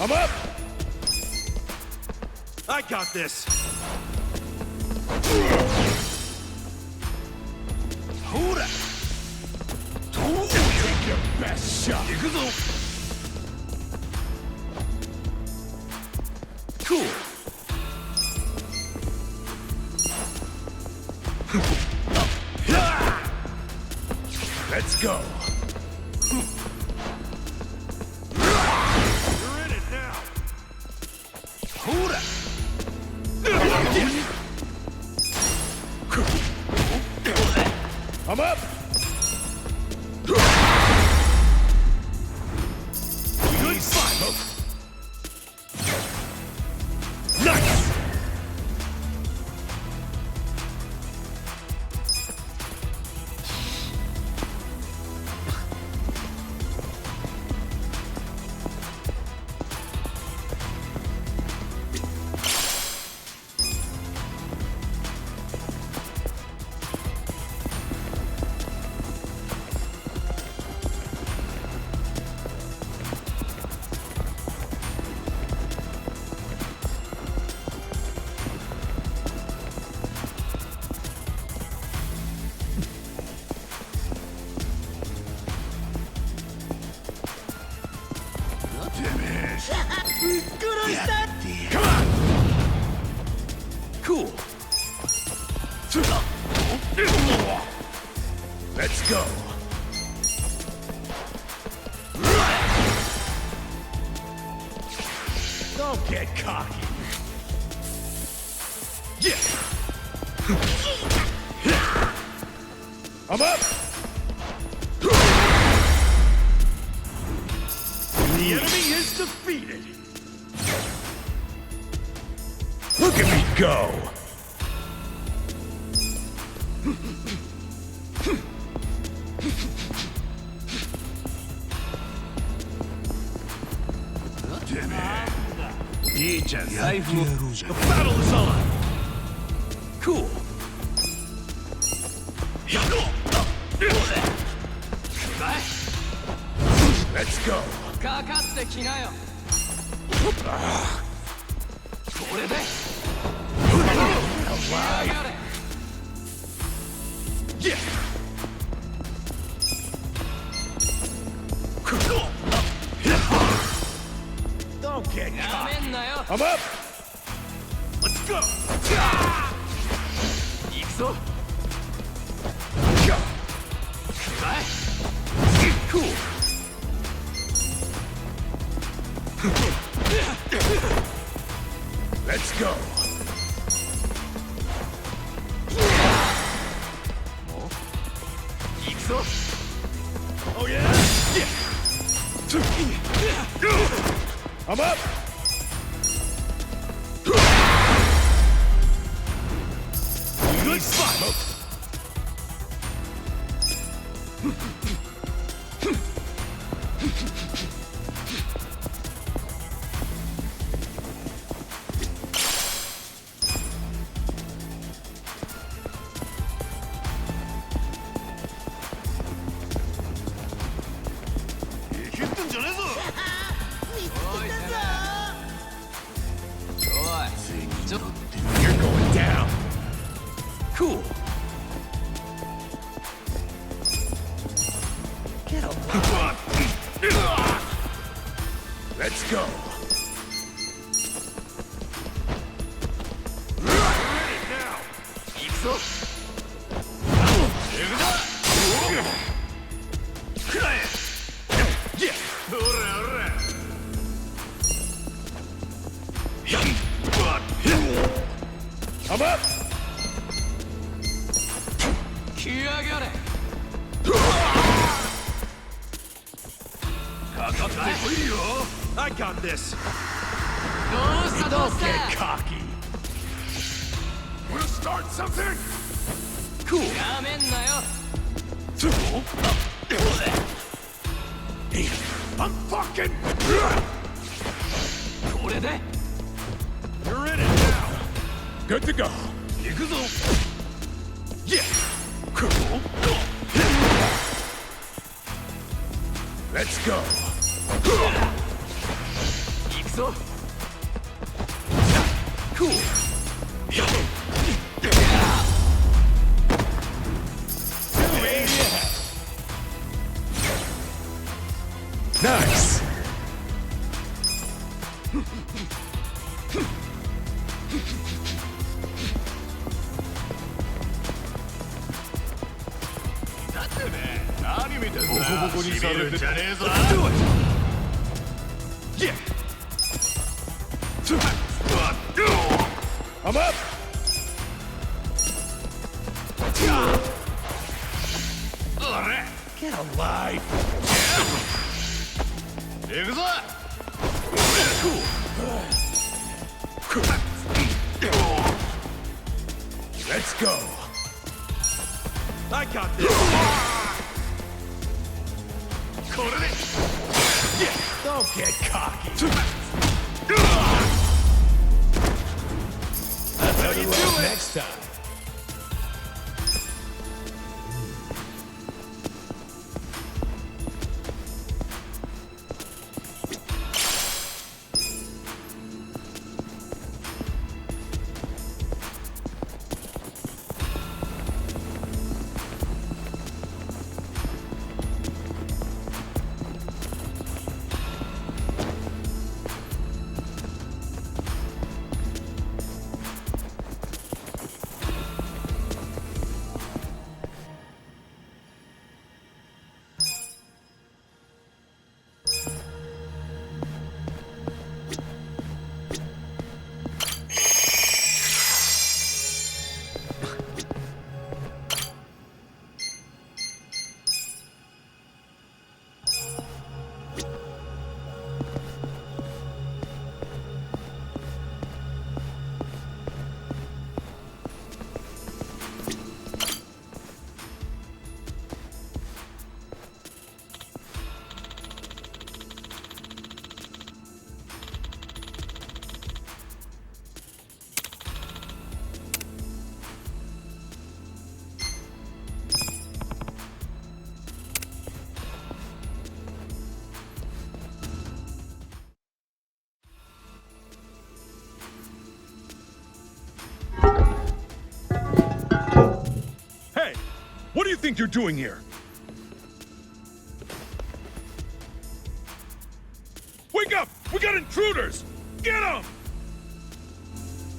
I'm up! I got this! Hold it! Take your best shot! Cool. Let's go! I'm up! Good fight! Nice! finish. Come on! Cool. Let's go. Don't get cocky. Yeah. I'm up. The enemy is defeated. Look at me go. The battle is on. Cool. Let's go. Yeah. Don't get caught. I'm up. Let's go. Cool. Let's go. Oh yeah? I'm up. Good fight. You're going down. Cool. Get a Let's go. Ready now. I'm up. I got this. Don't get cocky. We'll start something. Cool. Hey, I'm fucking. You're in it now. Good to go. Yakuza. Yeah. Cool. Let's go. Cool. Nice. Do it. Yeah. I'm up. Get alive. Let's go. I got this. Yeah. Don't get cocky. That's how you do it next time. think you're doing here? Wake up! We got intruders! Get them!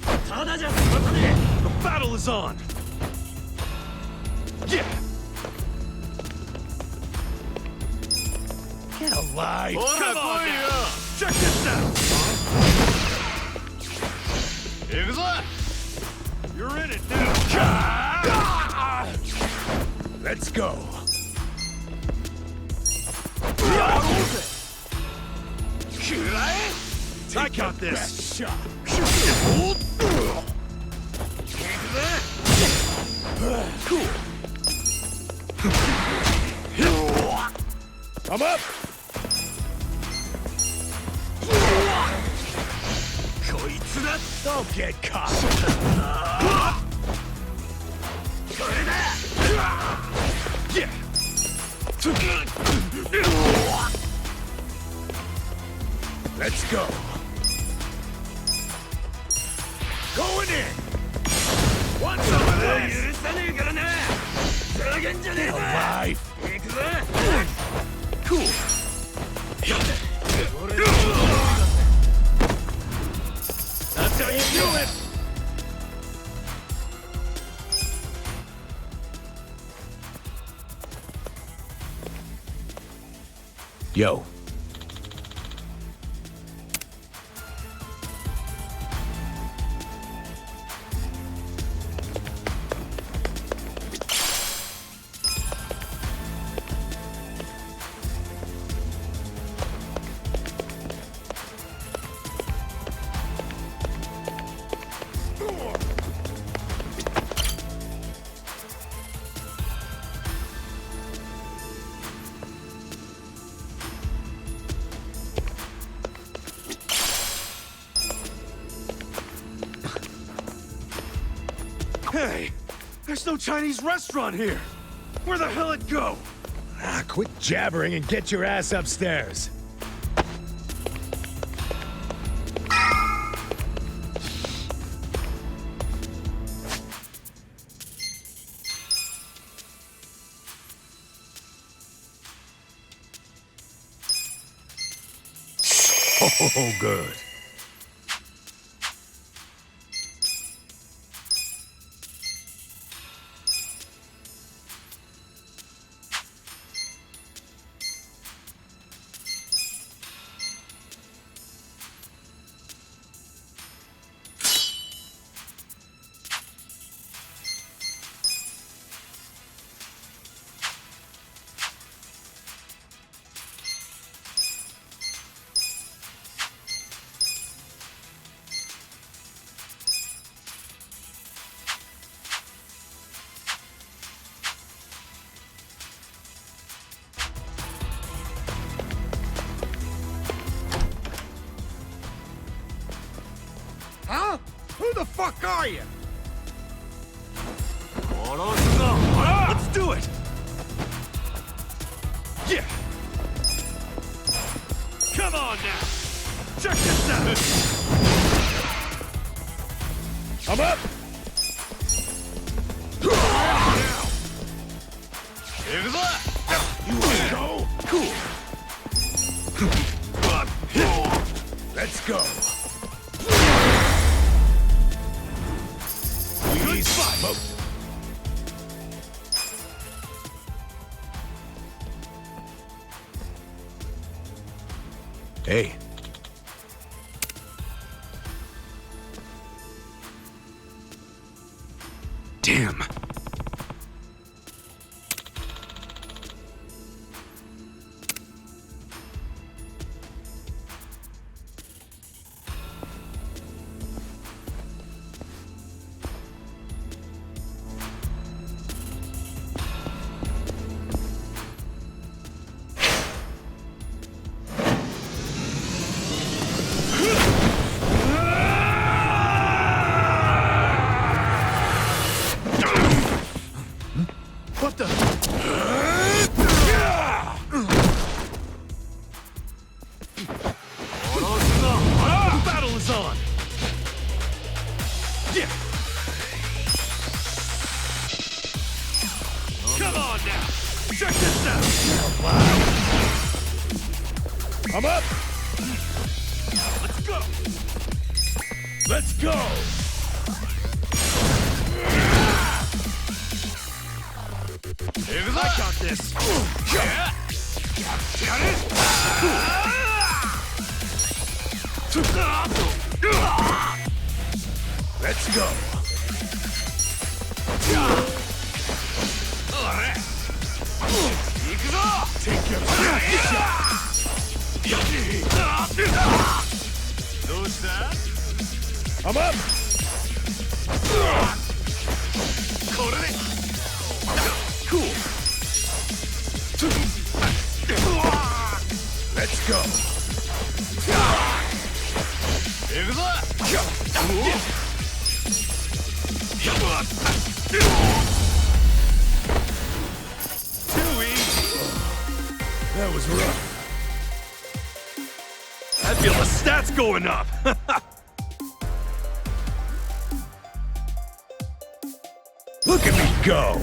The battle is on! Yeah! Get alive! Come on now! Check this out! Yakuza! You're in it now! Let's go! I got this! Cool! I'm up! Don't get caught! Yeah! Let's go! Going in! Want some of this? Get alive! Cool! That's how you do it! Yo. Hey! There's no Chinese restaurant here! Where the hell it go? Ah, quit jabbering and get your ass upstairs. Oh, good. Huh? Who the fuck are you? Let's do it! Yeah! Come on now! Check this out! I'm up! You wanna go? Cool! Let's go! Good fight! Hey. Damn. What the? The battle is on! Yeah! Come on I'm up! Let's go! Let's go! I got this! Yeah. Got it? Let's go! Take your I'm up! Cool! Let's go! Too easy! That was rough. I feel the stats going up! Look at me go!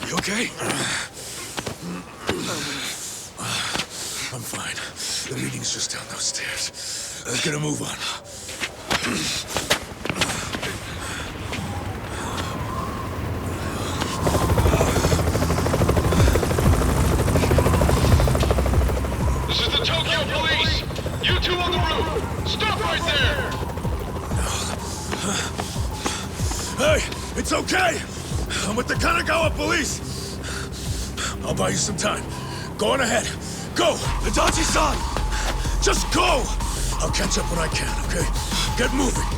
You okay? I'm fine. The meeting's just down those stairs. Let's get a move on. This is the Tokyo Police! You two on the roof! Stop right there! Hey, it's okay! I'm with the Kanagawa police! I'll buy you some time. Go on ahead. Go! Adachi-san! Just go! I'll catch up when I can, okay? Get moving!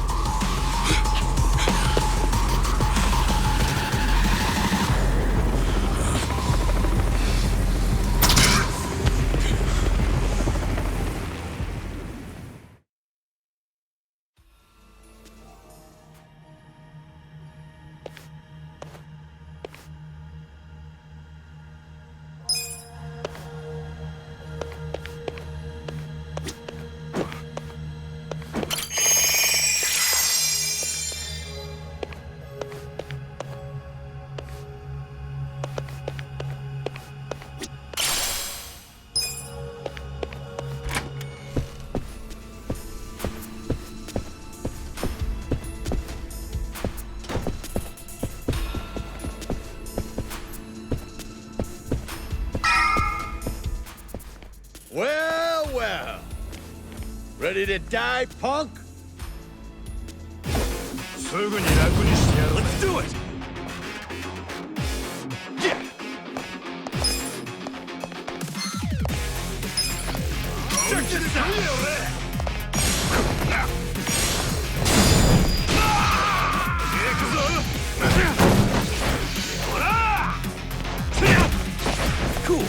Well, well. Ready to die, punk? Let's do it! Yeah! Check this out! Cool.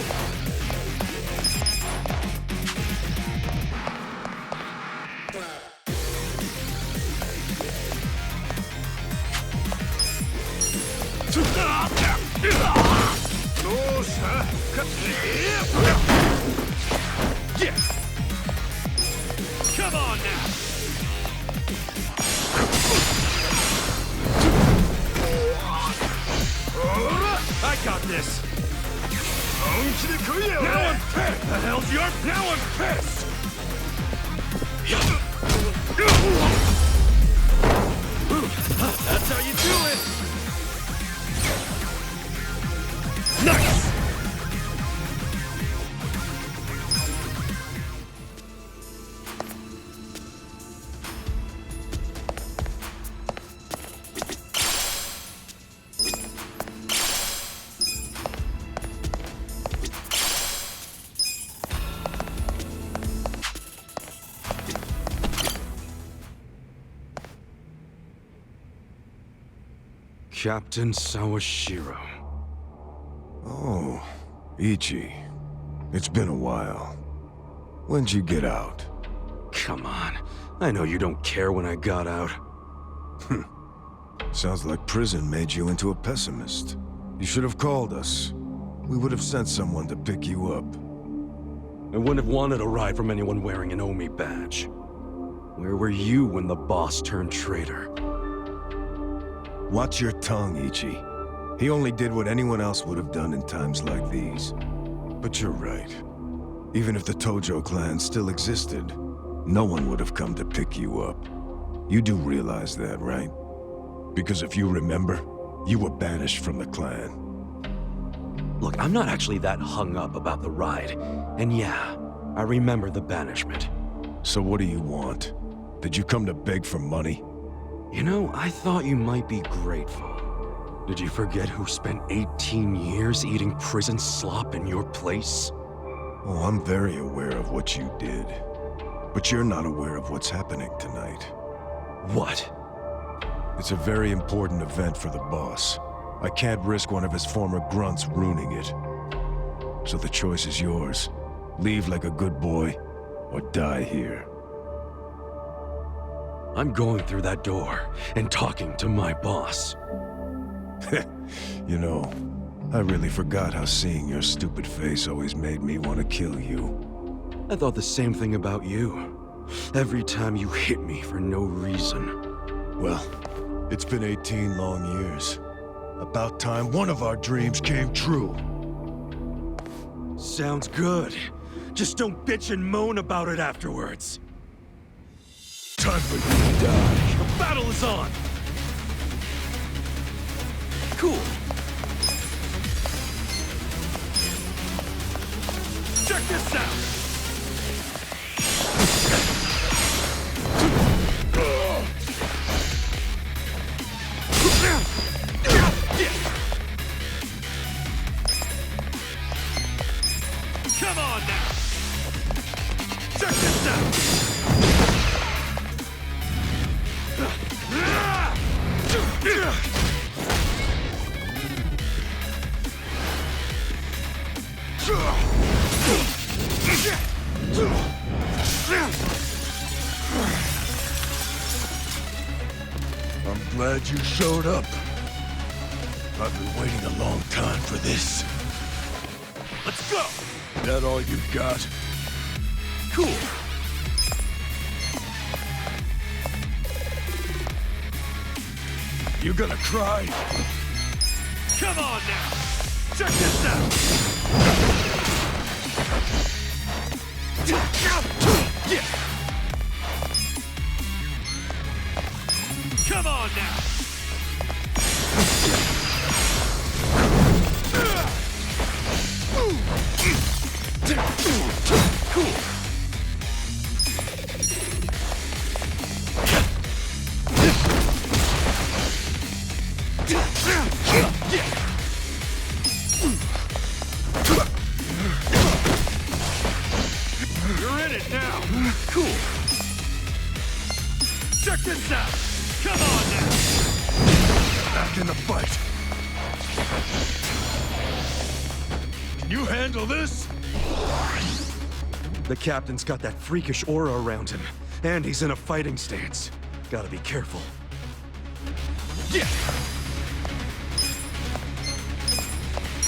Yeah. Come on now. I got this. Now I'm pissed. The hell's your? Now I'm pissed. That's how you do it. Nice. Captain Sawashiro. Oh, Ichi. It's been a while. When'd you get out? Come on. I know you don't care when I got out. Sounds like prison made you into a pessimist. You should have called us. We would have sent someone to pick you up. I wouldn't have wanted a ride from anyone wearing an Omi badge. Where were you when the boss turned traitor? Watch your tongue, Ichi. He only did what anyone else would have done in times like these. But you're right. Even if the Tojo clan still existed, no one would have come to pick you up. You do realize that, right? Because if you remember, you were banished from the clan. Look, I'm not actually that hung up about the ride. And yeah, I remember the banishment. So what do you want? Did you come to beg for money? You know, I thought you might be grateful. Did you forget who spent 18 years eating prison slop in your place? Oh, I'm very aware of what you did. But you're not aware of what's happening tonight. What? It's a very important event for the boss. I can't risk one of his former grunts ruining it. So the choice is yours. Leave like a good boy, or die here. I'm going through that door and talking to my boss. You know, I really forgot how seeing your stupid face always made me want to kill you. I thought the same thing about you. Every time you hit me for no reason. Well, it's been 18 long years. About time one of our dreams came true. Sounds good. Just don't bitch and moan about it afterwards. Time for you to die. The battle is on! Cool. Check this out! Come on now! Check this out! I'm glad you showed up. I've been waiting a long time for this. Let's go! That all you've got? Cool. You gonna cry? Come on now! Check this out! Come on now! Cool. You're in it now. Cool. Check this out. Come on now. Back in the fight. Can you handle this? The captain's got that freakish aura around him, and he's in a fighting stance. Gotta be careful. Yeah!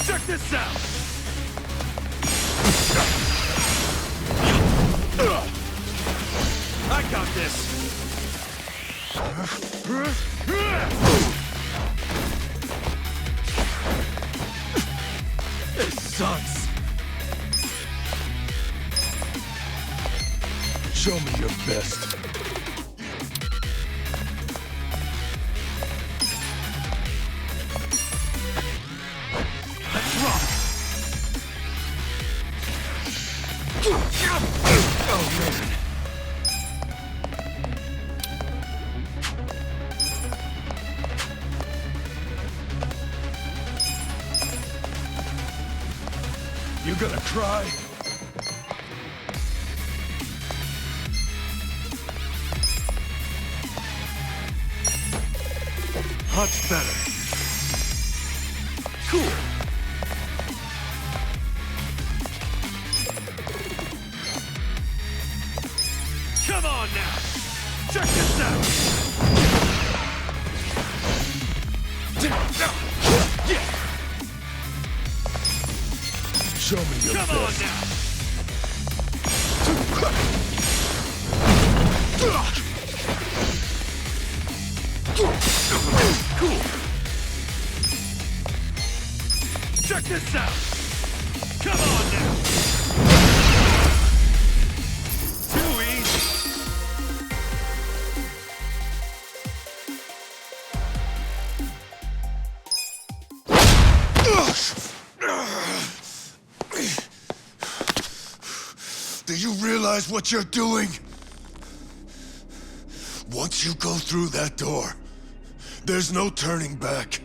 Check this out! I got this! This sucks! Show me your best. Let's rock! Oh, man. You gonna cry? Much better. Cool. Come on now. Check this out. Show me your Come on best. now. Cool. Check this out. Come on now. Too easy. Do you realize what you're doing? Once you go through that door, there's no turning back.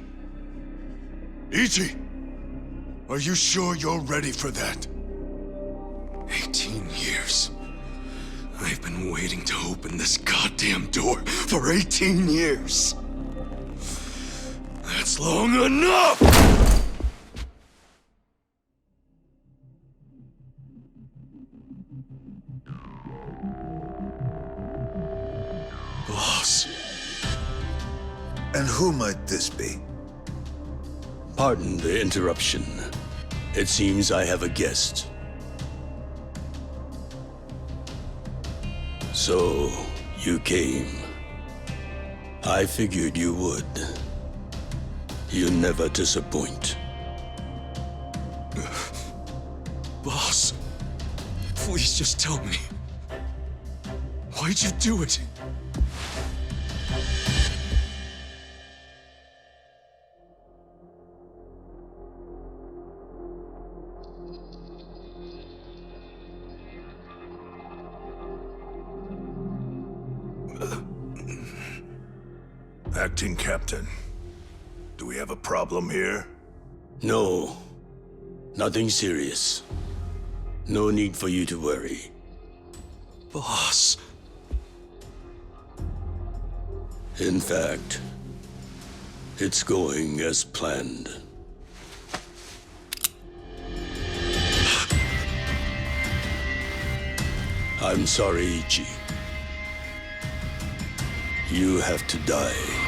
Ichi, are you sure you're ready for that? 18 years. I've been waiting to open this goddamn door for 18 years. That's long enough! Boss. And who might this be? Pardon the interruption. It seems I have a guest. So, you came. I figured you would. You never disappoint. Boss, please just tell me. Why'd you do it? Acting Captain, do we have a problem here? No. Nothing serious. No need for you to worry. Boss. In fact, it's going as planned. I'm sorry, Ichi. You have to die.